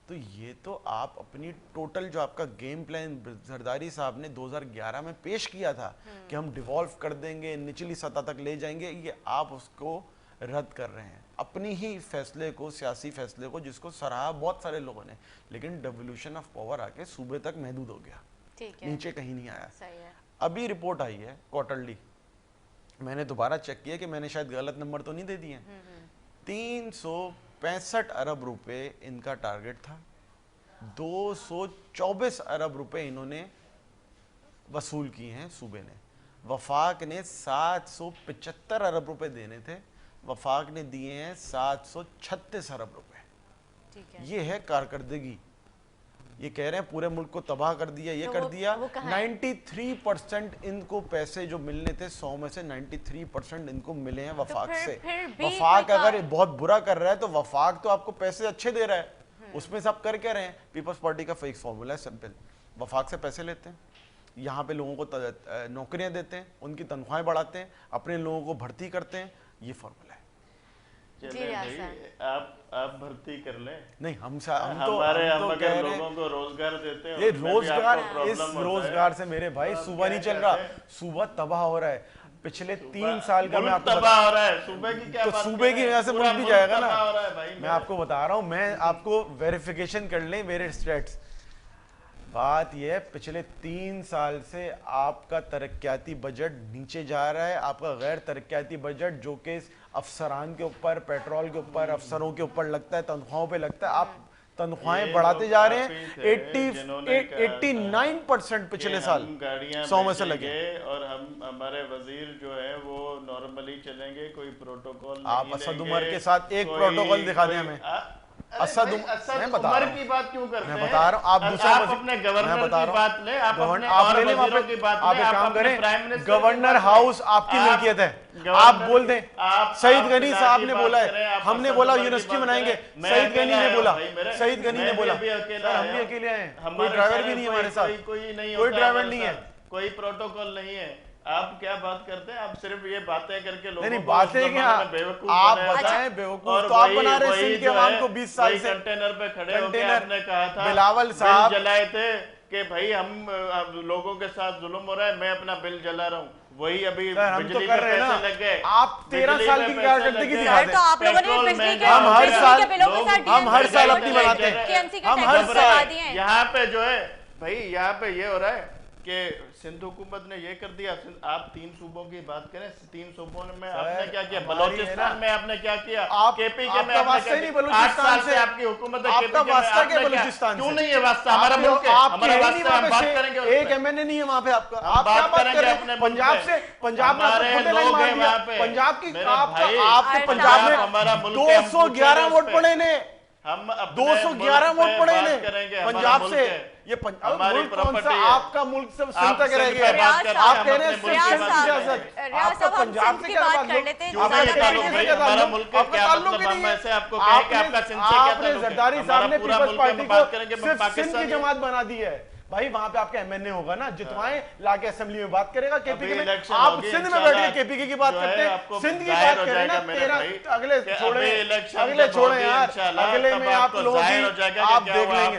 तो ये तो आप अपनी टोटल जो आपका गेम प्लान जरदारी साहब ने 2011 में पेश किया था कि हम डिवॉल्व कर देंगे, निचली सतह तक ले जाएंगे, ये आप उसको रद्द कर रहे हैं, अपनी ही फैसले को, सियासी फैसले को, जिसको सराहा बहुत सारे लोगों ने, लेकिन डेवोल्यूशन ऑफ पावर आके सूबे तक महदूद हो गया, ठीक है। नीचे कहीं नहीं आया। सही है। अभी रिपोर्ट आई है क्वार्टरली, मैंने दोबारा चेक किया कि मैंने शायद गलत नंबर तो नहीं दे दिए। 365 अरब रुपए इनका टारगेट था, 224 अरब रुपए इन्होंने वसूल किए हैं सूबे ने। वफाक ने 775 अरब रुपए देने थे, वफाक ने दिए हैं 736 अरब रुपए। ठीक है। ये है कारकर्दगी। ये कह रहे हैं पूरे मुल्क को तबाह कर दिया, ये तो कर दिया। वो कहाँ है? 93% इनको पैसे जो मिलने थे 100 में से 93% इनको मिले हैं वफाक से। फिर भी वफाक कोई अगर बहुत बुरा कर रहा है तो वफाक तो आपको पैसे अच्छे दे रहा है, उसमें सब कर क्या रहे हैं? पीपल्स पार्टी का फिक्स फॉर्मूला है सिंपल, वफाक से पैसे लेते हैं, यहाँ पे लोगों को नौकरियां देते हैं, उनकी तनख्वाहें बढ़ाते हैं, अपने लोगों को भर्ती करते हैं, ये फॉर्मूला है। चले भाई, आप भर्ती कर लें। नहीं हम तो हमारे हम तो हम कह अगर रहे हैं लोगों को रोजगार देते हैं, ये उसमें भी रोजगार, आपको प्रॉब्लम इस होता है। रोजगार से मेरे भाई तो सूबा नहीं क्या चल रहा, कहते हैं? सूबा तबाह हो रहा है। पिछले 3 साल का मैं मुल्क आपको तबाह हो रहा है, सूबे की क्या तो बात सूबे कर की रहे वजह हैं? से पूरा मुल्क भी जाएगा तबाह हो ना। रहा है भाई, मैं आपको बता रहा हूँ, मैं आपको वेरिफिकेशन कर लें मेरे स्टेट्स। बात यह है, पिछले 3 साल से आपका तरक्याती बजट नीचे जा रहा है। आपका गैर तरक्याती बजट जो कि अफसरान के ऊपर, पेट्रोल के ऊपर, अफसरों के ऊपर लगता है, तनख्वाहों पे लगता है, आप तनख्वाहें बढ़ाते जा रहे हैं। 89% पिछले साल 100 में से लगे। और हम, हमारे वजीर जो है वो नॉर्मली चलेंगे, कोई प्रोटोकॉल आप असद उमर के साथ एक प्रोटोकॉल दिखा दें हमें। असद मैं बता रहा हूँ, की बात क्यों करते हैं? मैं बता रहा हूँ, आप दूसरा आप अपने गवर्नर की बात ले, आप अपने आप और ले लें, वजीरों की बात आप ले, एक आप काम अपने करें, प्राइम मिनिस्टर गवर्नर हाउस आपकी मिल्कियत है, आप बोल दें। सईद गनी साहब ने बोला है, हमने बोला यूनिवर्सिटी बनाएंगे, सईद गनी ने बोला, सईद गनी ने बोला, सर हम भी अकेले आए, कोई ड्राइवर भी नहीं हमारे साथ, कोई ड्राइवर नहीं है, कोई प्रोटोकॉल नहीं है। आप क्या बात करते हैं? आप सिर्फ ये बातें करके लोगों नहीं को बातें क्या, आप बताएं बेवकूफ, तो आप बना रहे सिंध के अवाम को 20 साल से। कंटेनर पे खड़े होकर आपने कहा था, बिलावल साहब जलाए थे कि भाई हम लोगों के साथ जुल्म हो रहा है, मैं अपना बिल जला रहा हूँ। वही अभी बिजली पे पैसे लग गए, आप 13 साल की कारकर्दगी दिखा दें। तो आप लोगों ने बिजली के हम हर साल हम हर साल अपनी बनाते हैं, हम हर साल यहाँ पे जो है भाई, यहाँ पे ये हो रहा है कि सिंध हुकूमत ने ये कर दिया। आप 3 सूबों की बात करें, 3 सूबों में आपने क्या किया? बलोचिस्तान में आपने क्या किया? केपीके में आपने क्या किया? 8 साल से आपकी हुकूमत है, आपका वास्ता क्या बलूचिस्तान से? क्यों नहीं है वास्ता? हमारा मुल्क है, हमारा वास्ता, हम बात करेंगे। एक एमएनए नहीं है वहाँ पे आपका, आप क्या बात कर रहे हैं? पंजाब से, पंजाब में लोग हैं वहाँ पे, पंजाब की आपके पंजाब में 211 वोट पड़े ने, हम 211 वोट पड़े ने पंजाब से। ये हमारी मुल्क कौन सा? प्रॉपर्टी आपका मुल्क सब सिंध तक रह गया। आप कह रहे हैं आपका पंजाब से क्या बात हमारा मुल्क का क्या मतलब? हम ऐसे आपको कहें कि आपका सिंध से क्या ताल्लुक है? जरदारी साहब ने पूरा पीपल्स मुल्क पार्टी में बात को सिर्फ सिंध की जमात बना दी है। भाई वहां पे आपका एमएनए होगा ना, जितवाएं लाके असेंबली में बात करेगा केपीके में। आप सिंध में बैठ के केपीके की बात करते हैं, सिंध की बात करें ना। तेरा अगले छोड़े, अगले छोड़े यार, अगले में आप लोग आप देख लेंगे।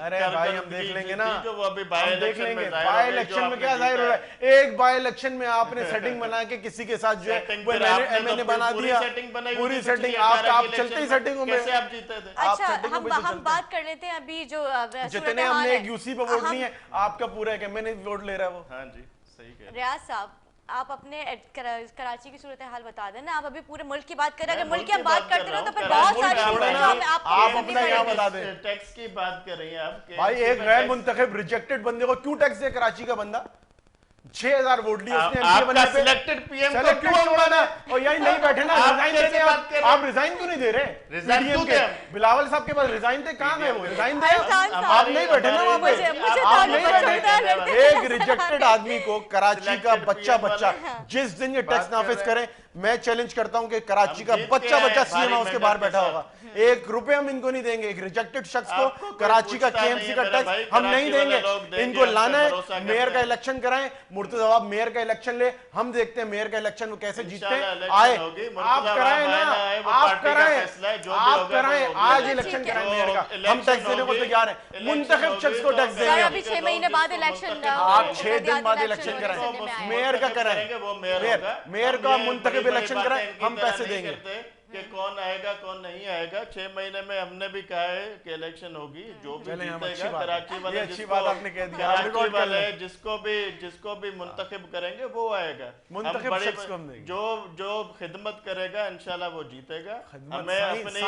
अरे भाई हम देख लेंगे ना, हम देख लेंगे। बाय इलेक्शन में क्या जाहिर हो रहा है? एक बाय इलेक्शन में आपने सेटिंग बना के किसी के साथ जो है वो एमएनए बना दिया, पूरी सेटिंग। आप चलते ही सेटिंगों में कैसे आप जीते थे? अच्छा हम बात कर लेते हैं अभी जो जितने हमने एक यूसी पे वोट नहीं है, आपका पूरा एक एमएनए वोट ले रहा है वो। हाँ जी, सही कह रहे हैं। रियाज साहब, आप अपने कराची की सूरत हाल बता दें ना। आप अभी पूरे मुल्क की बात कर रहे हैं, अगर मुल्क की हम बात करते रहो तो फिर बहुत सारी चीजें आप अपना क्या बता दें। टैक्स की बात कर रही हैं आप। भाई एक गैर मुंतखब रिजेक्टेड बंदे को क्यों टैक्स दे? कराची का बंदा 6000 वोट लिए उसने एमपी बनने पे, सिलेक्टेड पीएम को क्यों छोड़ना? और यही नहीं बैठे ना, रिजाइन देते हैं आप रिजाइन क्यों नहीं दे रहे? रिजाइन क्यों के बिलावल साहब के पास रिजाइन थे, कहां गए वो? रिजाइन दे, आप नहीं बैठे ना वहां पे, आप नहीं बैठे। एक रिजेक्टेड आदमी को कराची का बच्चा जिस दिन ये टैक्स नाफिज करें, मैं चैलेंज करता हूं कि कराची का बच्चा सीएम हाउस के बाहर बैठा होगा, 1 रुपए हम इनको नहीं देंगे। एक रिजेक्टेड शख्स को कराची का केएमसी का टैक्स हम नहीं देंगे। इनको लाना है, मेयर का इलेक्शन कराएं, मुर्तजा मेयर का इलेक्शन ले, हम देखते हैं मेयर का इलेक्शन वो कैसे जीतते हैं। आए आप कराएं ना, आप कराएं, आज इलेक्शन कराएं मेयर का, हम टैक्स देने को तैयार हैं। मुंतखब शख्स को टैक्स देंगे अभी 6 महीने बाद इलेक्शन, आप 6 दिन बाद इलेक्शन कराएं, मेयर का कराएं, मेयर का मुंतखब इलेक्शन कराएं, हम पैसे देंगे। कि कौन आएगा कौन नहीं आएगा। 6 महीने में हमने भी कहा है कि इलेक्शन होगी, जो भी जीतेगा कराची वाले, अच्छी बात आपने कह दी, कराची वाले जिसको भी मुंतखब करेंगे वो आएगा। मुंतखब शख्स को हम देंगे, जो खिदमत करेगा इंशाल्लाह वो जीतेगा। हमें अपनी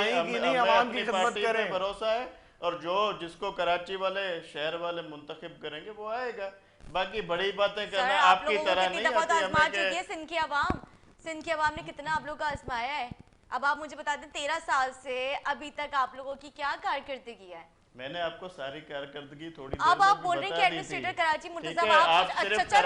पार्टी पे भरोसा है, और जिसको कराची वाले शहर वाले मुंतखब करेंगे वो आएगा। बाकी बड़ी बातें करना आपकी तरह नहीं। सिंध की आवाम ने कितना आप लोगों का आजमाया है। अब आप मुझे बता दें 13 साल से अभी तक आप लोगों की क्या कारकर्दगी है? मैंने आपको सारी कारकर्दगी थोड़ी अब आप बोल रहे हैं कि एडमिनिस्ट्रेटर कराची मुर्तजा चंद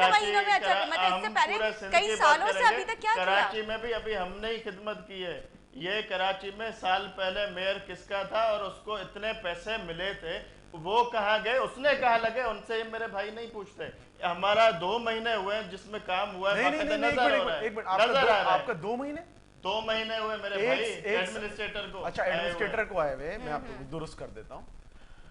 महीनों में, मतलब इससे पहले कई सालों से अभी तक क्या किया? कराची में भी अभी हमने ही खिदमत की है। ये कराची में साल पहले मेयर किसका था और उसको इतने पैसे मिले थे, वो कहाँ गए, उसने कहाँ लगे, उनसे मेरे भाई नहीं पूछते। हमारा 2 महीने हुए हैं जिसमें काम हुआ है। आपका 2 महीने 2 महीने हुए मेरे भाई एडमिनिस्ट्रेटर को। अच्छा, एडमिनिस्ट्रेटर को आए हुए, मैं आपको दुरुस्त कर देता हूँ।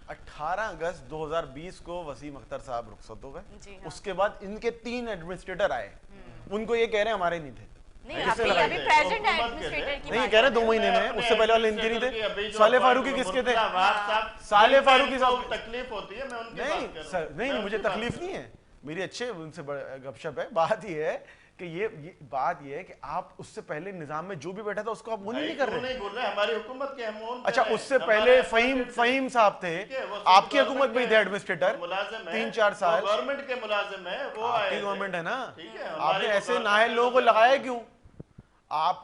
18 अगस्त 2020 को वसीम अख्तर साहब रुखसत हो गए। उसके बाद इनके 3 एडमिनिस्ट्रेटर आए, उनको ये कह रहे हमारे नहीं थे। नहीं कह रहे 2 महीने में, उससे पहले वाले इनके नहीं थे। साले फारूकी किसके थे? साले फारूकी साहब तकलीफ होती है, मैं उनकी बात कर रहा हूं। नहीं मुझे तकलीफ नहीं है, मेरी अच्छे उनसे गपशप है। बात ये है कि ये बात ये है कि आप उससे पहले निजाम में जो भी बैठा था उसको आप वो नहीं कर रहे। नहीं बोल रहे, हमारी हुकूमत के हम। अच्छा, उससे पहले फहीम साहब थे, आपकी हुकूमत में थे एडमिनिस्ट्रेटर 3-4 साल, गवर्नमेंट के मुलाजिम है वो, आपकी गवर्नमेंट है ना। आपने ऐसे नाहल लोगों को लगाया क्यों? आप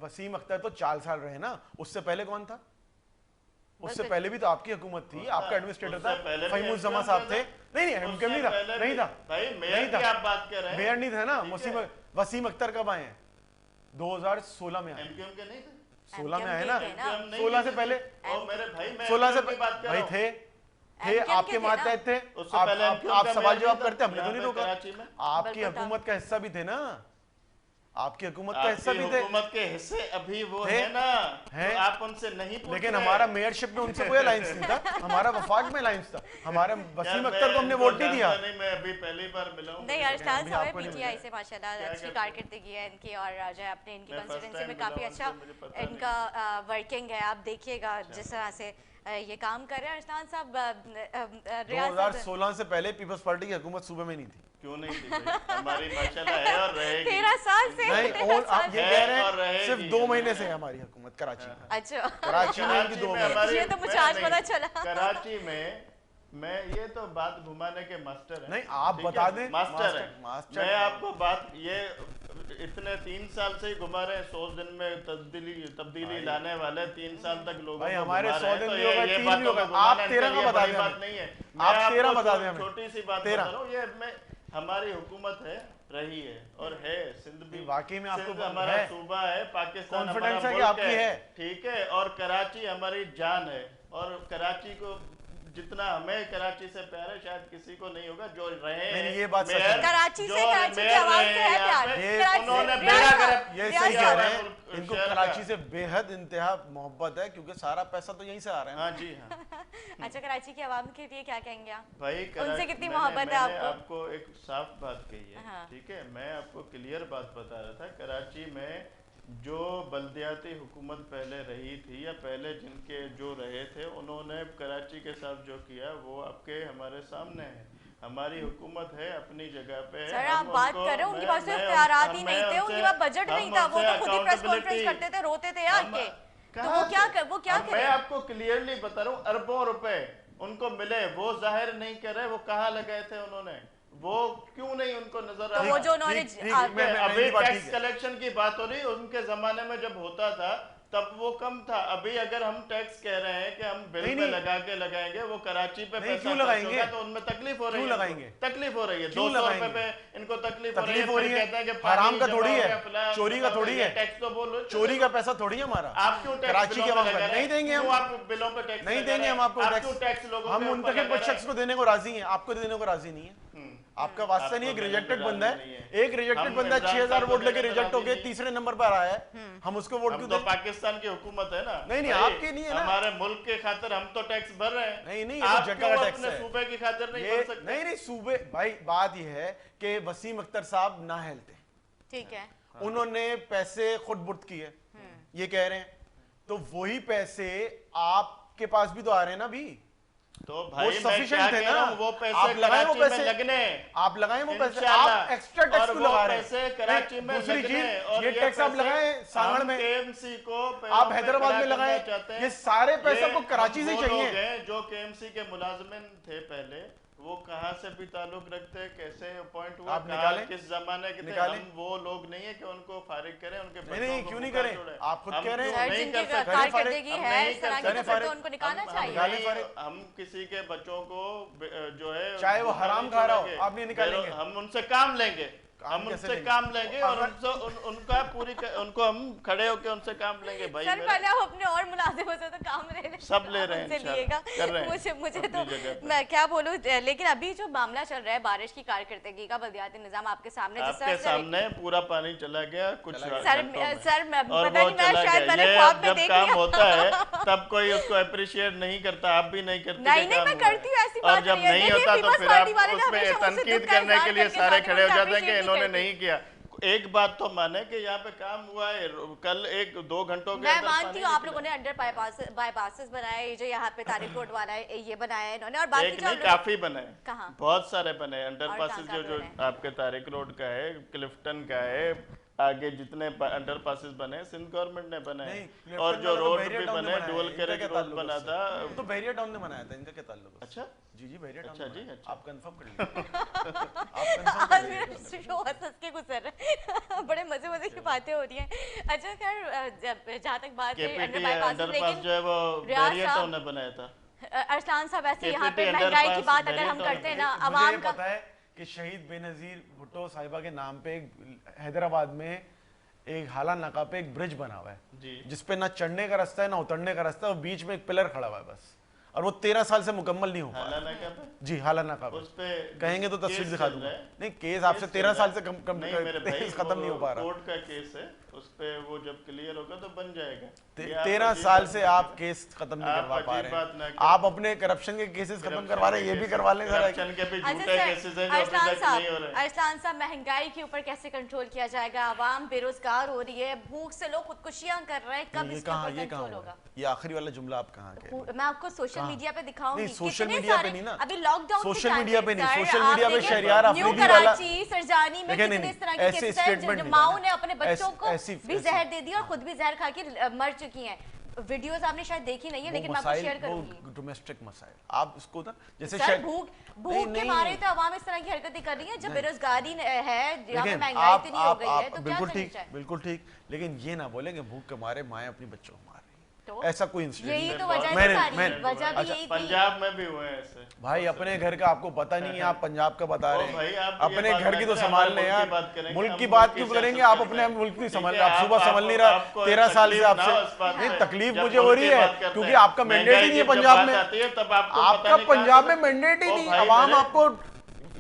वसीम अख्तर तो 4 साल रहे ना, उससे पहले कौन था? उससे बिल्कुल। पहले भी तो आपकी हुकूमत थी, आपका एडमिनिस्ट्रेटर उससे पहले था, भी फहीमुज़्ज़मा MQM साहब थे। था। नहीं MQM नहीं था, उससे नहीं पहले था भाई मेयर नहीं की था। आप बात कर रहे हैं। मेयर नहीं था ना। ठीक है। वसीम अख्तर कब आए हैं? 2016 में आए। एमक्यूएम के नहीं थे? 16 में MQM आए के ना, थे ना। MQM नहीं 16 से थे। पहले ओ मेरे भाई मैं 16 से MQM की बात कर भाई रहा हूँ। थे MQM आपके के थे मातहत थे। उससे पहले MQM आप का सवाल मेयर जवाब नहीं था करते, हमने तो यहाँ नहीं पे रोका। कराची में। आपकी बिल्कुल था। हुकूमत का हिस्सा भी थे ना, आपकी हुकूमत का हिस्सा आपकी भी थे। हुकूमत के हिस्से अभी वो थे? है ना, हैं? तो आप उनसे नहीं पूछ लेकिन रहे। हमारा मेयरशिप में उनसे कोई अलायंस नहीं था, हमारा वफाक में अलायंस था। हमारे यार, वसीम मैं अख्तर को हमने इनको वोट नहीं दिया। जानता नहीं, मैं अभी पहली बार मिला हूँ। नहीं मुझे अरशदान अभी साहब आपको नहीं पीटीआई मिला। से माशाल्लाह क्या अच्छी करते हैं? कारकर्दगी है इनकी, और जो है अपने इनकी मैं first कंस्टिट्यूंसी time में मिला काफ़ी हूँ अच्छा उनसे, मुझे पता नहीं। इनका वर्किंग है। आप देखिएगा जिस तरह से ये काम कर रहे हैं अरशदान साहब। रियासत 2016 से पहले पीपल्स पार्टी की हुकूमत सूबे में नहीं थी। क्यों नहीं थी भाई? हमारी माशाल्लाह है और रहेगी। 13 साल से नहीं, 13 और साल आप ये से। कह रहे और हैं रहेगी। सिर्फ 2 महीने से है हमारी हुकूमत कराची में। अच्छा कराची में इनकी 2 महीने। हमारी- ये तो मुझे मैं आज नहीं, पता चला। कराची में मैं ये तो बात घुमाने के मास्टर है। नहीं, आप ठीक बता है? दें। मास्टर है। मास्टर मैं आपको बात ये इतने 3 साल से ही घुमा रहे हैं, 100 दिन में तब्दीली लाने वाले 3 साल तक लोगों भाई को हमारे घुमा 100 रहे हैं, दिन तो भी हो गए, ये 3 बातों भी हो गए। को घुमाना आप इनके 13 लिए का बता बड़ी दें बात हमें। नहीं है। आप मैं 13 आपको बता दें हमें। छोटी सी बात 13 बता रहा हूँ, ये मैं हमारी हुकूमत है, रही है और है। सिंध भी वाकई में आपको सिंध हमारा है। सूबा है, पाकिस्तान Confidence हमारा है कि मुल्क आपकी है। ठीक है, और कराची हमारी जान है, और कराची को जितना हमें कराची से प्यार है शायद किसी को नहीं होगा जो रहे नहीं, हैं। ये बात सच मेयर- है। कराची जो से कराची की मेयर आवाम रहे से हैं है यहाँ प्यार। पे, कराची उन्होंने से- बेड़ा रियासत- गर्क ये रियासत- सही कह रहे हैं। मुल्क इनको शहर कराची का। से बेहद इंतहा मोहब्बत है, क्योंकि सारा पैसा तो यहीं से आ रहा है ना। हाँ जी हाँ अच्छा कराची की आवाम के लिए क्या कहेंगे आप? भाई उनसे कितनी मैंने- मोहब्बत है मैंने आपको? आपको एक साफ बात कही है। हाँ। ठीक है, मैं आपको क्लियर बात बता रहा था। कराची में जो बल्दियाती हुकूमत पहले रही थी या पहले जिनके जो रहे थे, उन्होंने कराची के साथ जो किया वो आपके हमारे सामने है। हमारी हुकूमत है, अपनी जगह पे है। सर हम आप बात उनको- कर रहे हो, उनके मैं- पास सिर्फ मैं- इख्तियारात ही मैं नहीं थे, उनसे- उनके पास बजट हम नहीं था। वो तो उनसे खुद ही प्रेस कॉन्फ्रेंस accountability- करते थे, रोते थे हम- आके। तो कहाँ वो क्या से? कर, वो क्या अब मैं करे? आपको क्लियरली बता रहा हूँ, अरबों रुपए उनको मिले, वो जाहिर नहीं कर रहे वो कहाँ लगाए थे उन्होंने, वो क्यों नहीं उनको नजर तो आ वो रहा? जो उन्होंने ठीक, आ- मैं- अभी मेरी बात टैक्स ठीक है। कलेक्शन की बात हो रही, उनके जमाने में जब होता था तब वो कम था। अभी अगर हम टैक्स कह रहे हैं कि हम बिल नहीं, में नहीं। लगा के लगाएंगे, वो कराची पे नहीं, पैसा क्यों खर्च लगाएंगे? होगा तो उनमें तकलीफ हो रही क्यों है। लगाएंगे? तकलीफ हो रही है। क्यों 200 रुपए लगाएंगे? पे इनको तकलीफ हो रही तकलीफ हो रही फिर है। कहते हैं कि हराम पानी का जमा थोड़ी हो है, गया, फलाना, चोरी का जमा हो थोड़ी गया, है। टैक्स तो बोलो। चोरी का पैसा थोड़ी है हमारा। आप क्यों टैक्स कराची की बिलों पे आवाम लगा का रहे नहीं हैं? देंगे क्यों हम। आप बिलों पे टैक्स नहीं लगा देंगे रहे हम हैं? आपको आप टैक्स। क्यों टैक्स लोगों हम के ऊपर मुंतखब लगा कुछ रहे शख्स हैं? को देने को राजी हैं, आपको देने को राजी नहीं है। आपका वास्ता नहीं है। एक आपको रिजेक्टेड देने को बंदा राजी है, नहीं है। एक रिजेक्टेड हम बंदा इमरान 6000 साहब को वोट लेके देने को रिजेक्ट राजी होके नहीं है। तीसरे नंबर पर आया है, हम उसको वोट हम क्यों तो दें? पाकिस्तान की हुकूमत है ना। नहीं, नहीं, भाई, आपकी नहीं है ना। हमारे मुल्क के खातिर हम तो टैक्स भर रहे हैं। नहीं, नहीं, ये तो आप जगह क्यों का टैक्स अपने है। सूबे की खातिर नहीं ये भर सकते? नहीं, नहीं, सूबे भाई बात यह है कि वसीम अख्तर साहब नाअहल थे, ठीक है। उन्होंने पैसे खुद बुर्द किए, ये कह रहे हैं, तो वही पैसे आपके पास भी तो आ रहे हैं ना अभी। तो भाई मैं sufficient क्या थे कह ना। रहा हूं, वो पैसे आप लगाएं वो कराची में पैसे। लगने, आप लगाएं वो पैसे, इंशाल्लाह। आप एक्स्ट्रा टैक्स और क्यों वो लगा रहे पैसे हैं? कराची में दूसरी लगने, चीज, और ये टैक्स आप पैसे लगाएं सांगड़ में, हम KMC को पैरों आप पे हैदराबाद खड़ा में करना लगाएं, चाहते हैं। ये सारे पैसे ये आपको कराची से हम वो चाहिए। लोग हैं जो KMC के मुलाजमिन थे पहले, वो कहाँ से भी ताल्लुक रखते हैं, कैसे अपॉइंट हुआ, आप कहाँ, निकालें। किस जमाने के थे। निकालें। हम वो लोग नहीं है कि उनको फारिग करें, उनके नहीं, बच्चों को क्यों नहीं भूखा करें? छोड़ें। आप खुद हम कह रहे हैं। क्यों सर नहीं जिनकी कर सकते? कारकर्दगी हम है नहीं इस तरह कर की, तो सकते। फिर तो उनको निकालना चाहिए। निकालें। हम किसी के बच्चों को जो है चाहे वो भूखा हराम नहीं खा रहा हो, छोड़ेंगे। आप नहीं निकालेंगे। हम उनसे काम लेंगे, हम कैसे उनसे लेंगे? काम लेंगे और अगर- उनका उनको हम खड़े होकर उनसे काम लेंगे। भाई सर मेरा- पहले आप अपने और मुलाजिमों से तो काम ले लें, सब ले आप रहे हैं उनसे इंशाल्लाह, लिएगा। कर रहे हैं मुझे अपनी तो जगह पे। मैं क्या बोलूं, लेकिन अभी जो मामला चल रहा है बारिश की कारकर्दगी का, बल्दियाती निजाम आपके सामने जिस आपके तरह से सामने पूरा पानी चला गया कुछ सर घंटों में। सर मैं और पता वो नहीं, मैं चला शायद गया। मैंने ये ख्वाब अब में जब देख काम लिया। होता है तब कोई उसको अप्रिशिएट नहीं करता, आप भी नहीं करती नहीं, कि नहीं, काम मैं हुआ है। करती हूँ, ऐसी और बात जब नहीं है। नहीं देखिए, होता तो पीपल्स फिर पार्टी आप वाले ने उसमें हमेशा मुझसे तनकीद दुख का करने के इजहार लिए करके सारे बात खड़े हो को जाते हैं कि appreciate इन्होंने नहीं नहीं किया। एक बात तो माने कि यहाँ पे काम हुआ है, कल 1-2 घंटों के मैं अंदर मानती पानी हूँ आप निकला। लोगों ने अंडर बाईपासेस बनाए, ये जो यहाँ पे तारिक रोड वाला है ये बनाया है इन्होंने, और बाकी एक जो नहीं लोग- काफी बने, कहाँ? बहुत सारे बने। अंडर और पासेस कहाँ-कहाँ जो बने? आपके तारिक रोड का है, क्लिफ्टन का है, आगे जितने अंडर पासेस बने सिंध गवर्नमेंट ने बनाए, नहीं, और जो लेफ्टिनेंट रोड बहरिया भी टाउन ने बने बनाया है, डुअल इनका कैरेज क्या रोड ताल्लुक बना उससे? था। वो तो बहरिया टाउन ने बनाया था, इनका क्या ताल्लुक है? अच्छा जी बहरिया टाउन अच्छा ने जी, बनाया। अच्छा। आप कंफर्म कर लीजिए। आप आज कंफर्म मेरा शो हंस के गुजर रहा है। बड़े मजे की बातें हो रही हैं। अच्छा खैर, जहाँ तक बात है केपीटी अंडर बाईपास, अंडरपास जो है वो रियाज बहरिया साहब, टाउन ने बनाया था। अरसलान साहब, ऐसे यहाँ पे KPT महंगाई की अंडरपास बात अगर बहरिया हम टाउन करते हैं में। ना, मुझे अवाम ये का पता है कि शहीद बेनज़ीर भुट्टो साहिबा के नाम पे हैदराबाद में एक हाला नाका पे एक ब्रिज बना हुआ है जी। जिसपे ना चढ़ने का रास्ता है ना उतरने का रास्ता है, और बीच में एक पिलर खड़ा हुआ है बस, और वो 13 साल से मुकम्मल नहीं हो पा हाला रहा। नाका पे जी हाला नाका पे उस पे कहेंगे तो तस्वीर केस दिखा चल दूंगा। रहा है। नहीं केस आपसे केस 13 चल साल रहा से है। कम नहीं मेरे भाई, केस खत्म नहीं हो पा रहा। कोर्ट का केस है, उस पे वो जब क्लियर होगा तो बन जाएगा। ये आप 13 अजीब साल बात से ना आप कीजिए। केस खत्म नहीं आप करवा पा अजीब बात ना रहे। कीजिए। आप अपने करप्शन के केसेस खत्म करवा रहे हैं, ये भी करवा लें जरा। करप्शन के भी अच्छा झूठे सर, केसेस हैं जो अभी अरसलान तक नहीं हो साहब, रहे। अरसलान साहब, महंगाई के ऊपर कैसे कंट्रोल किया जाएगा? आवाम बेरोजगार हो रही है, भूख से लोग खुदकुशियां कर रहे हैं, कब ये इसके कहाँ ऊपर ये कहाँ कंट्रोल होगा? होगा? ये आखिरी वाला जुमला आप कहाँ के? मैं आपको सोशल मीडिया पे दिखाऊंगी। नहीं, सोशल कितने मीडिया पे सारे- नहीं ना। अभी लॉकडाउन के सोशल टाइम मीडिया पे नहीं, सर, सोशल आप मीडिया पे देखिए, शहरियार न्यू अफरीदी वाला कराची, सरजानी में देखिए, कितने नहीं, इस तरह की ऐसे केसेस हैं स्टेटमेंट जो नहीं माओ देना। ने अपने बच्चों को भी जहर दे दिया और खुद भी जहर खा के मर चुकी हैं। वीडियोस आपने शायद देखी नहीं है, लेकिन मैं आपको शेयर करूंगी। डोमेस्टिक मसाइल आप इसको ना जैसे सर, भूख नहीं, के नहीं। मारे तो आवाम इस तरह की हरकतें कर रही है। जब बेरोजगारी है, यहाँ पे लेकिन महंगाई आप इतनी हो गई है, तो क्या बिल्कुल करना ठीक, चाहिए? बिल्कुल ठीक, लेकिन ये ना बोले कि भूख के मारे माएं अपनी बच्चों को मार रही तो हैं। ऐसा कोई इंसिडेंट यही नहीं तो है। वजह मैंने- थी सारी, मैंने- वजह भी अच्छा, यही थी। पंजाब में भी हुए हैं ऐसे। भाई अपने घर का आपको पता नहीं है, आप पंजाब का बता ओ रहे भाई, हैं। आप ये अपने बात घर ना की तो करें, संभाल हमारे लें मुल्क की यार। बात करेंगे, मुल्क हम की मुल्क बात की क्यों सियासत करेंगे? आप करेंगे। अपने मुल्क की संभाल ठीक रहे है, आप सुबह आप- संभल नहीं रहा। आपको 13 साल से तकलीफ ना आपसे हो इस बात नहीं से। तकलीफ जब मुझे हो मुल्क रही की है बात करते क्योंकि हैं, आपका मैंडेट ही महंगाई नहीं है की जब पंजाब बात में। आती है, तब आपको पता आपका नहीं पंजाब कहाँ में से- मैंडेट ही ओ नहीं, भाई अवाम मेरे- आपको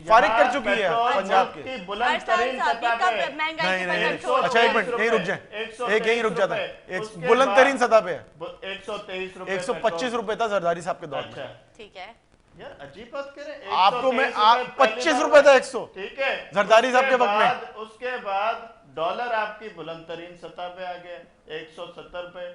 फारिग कर यहाँ चुकी है पेट्रोल पंजाब की के। बुलंद अरसलान तरीन साहब, सतह कब पे महंगाई नहीं के ऊपर नहीं कंट्रोल अच्छा एक होगा? मिनट यहीं रुक जाए, 123 एक यहीं रुक जाता है। रुपए, उसके बुलंद बाद- तरीन सतह पे है 123 रुपए 125 रुपए था जरदारी साहब के दौर अच्छा में। ठीक है, यार अजीब बात करें। आपको मैं 123 रुपए 25 पहली रुपए बार- था 100 ठीक है, जरदारी साहब उसके के वक्त में। बाद- उसके बाद डॉलर आपकी बुलंद तरीन सतह पे आ गया 170 पे।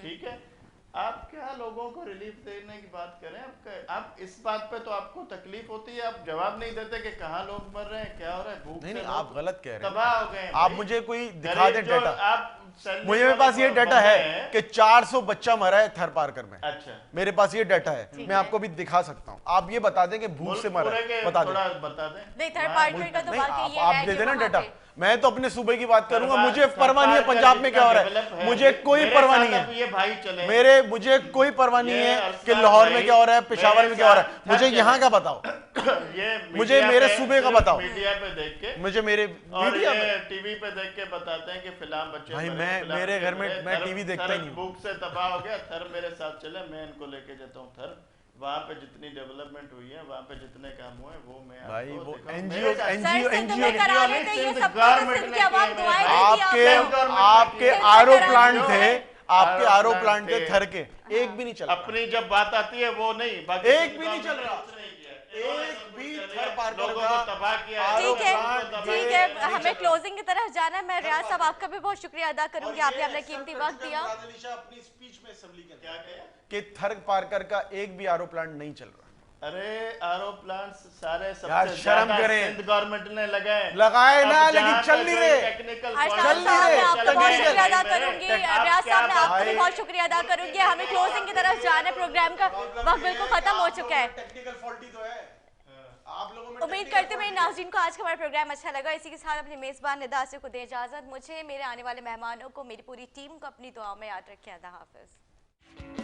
ठीक है, आप क्या लोगों को रिलीफ देने की बात करें? आप इस बात पे तो आपको तकलीफ होती है, आप जवाब नहीं देते कि कहाँ लोग मर रहे हैं, क्या हो रहा है, भूख नहीं से नहीं लोग आप गलत कह रहे तबाह हैं। हो गए हैं आप भाई। मुझे कोई दिखा गरीब दे जो डाटा। आप सैलरी मुझे मेरे पास ये वाले डाटा बंदे है हैं। कि 400 बच्चा मरा है थर पारकर में। अच्छा, मेरे पास ये डाटा है, ठीक मैं है। आपको भी दिखा सकता हूँ। आप ये बता दें कि भूख मुल्क से मरा पूरे है, के बता थोड़ा दें। बता दें। नहीं, थर्ड हाँ, पार्टी का तो नहीं, बात ये है आप दे कि देना वहाँ डाटा। पे- मैं तो अपने सूबे की बात करूंगा, सरकार- मुझे परवाह नहीं है सरकार पंजाब का में क्या हो रहा डेवलप है, मुझे कोई मेरे परवाह साथ नहीं अब है। ये भाई चले मुझे कोई परवाह नहीं ये है कि अरसलान लाहौर में भाई क्या हो रहा है, पेशावर मेरे में क्या हो रहा है, साथ मुझे हर यहाँ जगह- का बताओ। ये मुझे मीडिया मेरे पे, सूबे का सिर्फ बताओ। मीडिया पे देख के मुझे मेरे और मीडिया ये में टीवी पे देख के बताते हैं कि फिलहाल बच्चे भाई, मरे, मैं- फिलहाल मेरे बच्चे घर में मरे, मैं थर- टीवी देखता थर ही नहीं हूँ। भूख से तबाह हो गया, थर मेरे साथ चले, मैं इनको लेके जाता हूँ थर। वहाँ पे जितनी डेवलपमेंट हुई है, वहाँ पे जितने काम हुए वो मैं भाई आपको वो दिखाऊं। एनजीओ मेरे साथ- सर, सिंध एनजीओ में करा नहीं, लेते, ये सिंध सब गवर्नमेंट सिंध ने की आवाम किया दुआएं मेरे देती आपके है गवर्नमेंट आपके ने आरओ किया। प्लांट थे, आपके आरओ आरओ प्लांट प्लांट थे थे। थर के, एक भी नहीं चल रहा। अपनी जब बात आती है वो नहीं, बाकी एक सिंध भी नहीं चल गवर्नमेंट ने रहा। कुछ नहीं किया। इन्होंने एक सब भी कुछ कर थर लिया, पार कर लोगों रहा। को तबाह किया, आरओ ठीक है, प्लांट लोगों को ठीक तबाह है, किया। हमें क्लोजिंग की तरफ जाना है। मैं रियाज साहब आपका भी बहुत शुक्रिया अदा करूंगी, आपने अपना कीमती वक्त दिया। अपनी स्पीच में असेंबली के क्या कहा? कि थर पारकर का एक भी आरओ प्लांट नहीं चल रहा। अरे आरओ प्लांट्स सारे यार, सबसे शर्म ज्यादा करें। सिंध गवर्नमेंट ने लगाए ना, अब लेकिन जहाँ चल पे नहीं कोई रहे। टेक्निकल अरसलान चल नहीं साहब, मैं रहे, आपका चल बहुत नहीं शुक्रिया अदा रहे। करूंगी। आप रियाज क्या साहब, मैं आपका भी भाई- बहुत शुक्रिया अदा करूंगी। हमें क्लोजिंग की तरफ जाना है, प्रोग्राम का वक्त बिल्कुल खत्म हो चुका है। टेक्निकल फॉल्टी तो है आप लोगों में। उम्मीद करते हैं मेरे नाज़रीन को आज का हमारा प्रोग्राम अच्छा लगा। इसी के साथ अपने मेज़बान निदा से को दें इजाज़त। मुझे, मेरे आने वाले मेहमानों को, मेरी पूरी टीम को अपनी दुआओं में याद रखें। अल्लाह हाफ़िज़।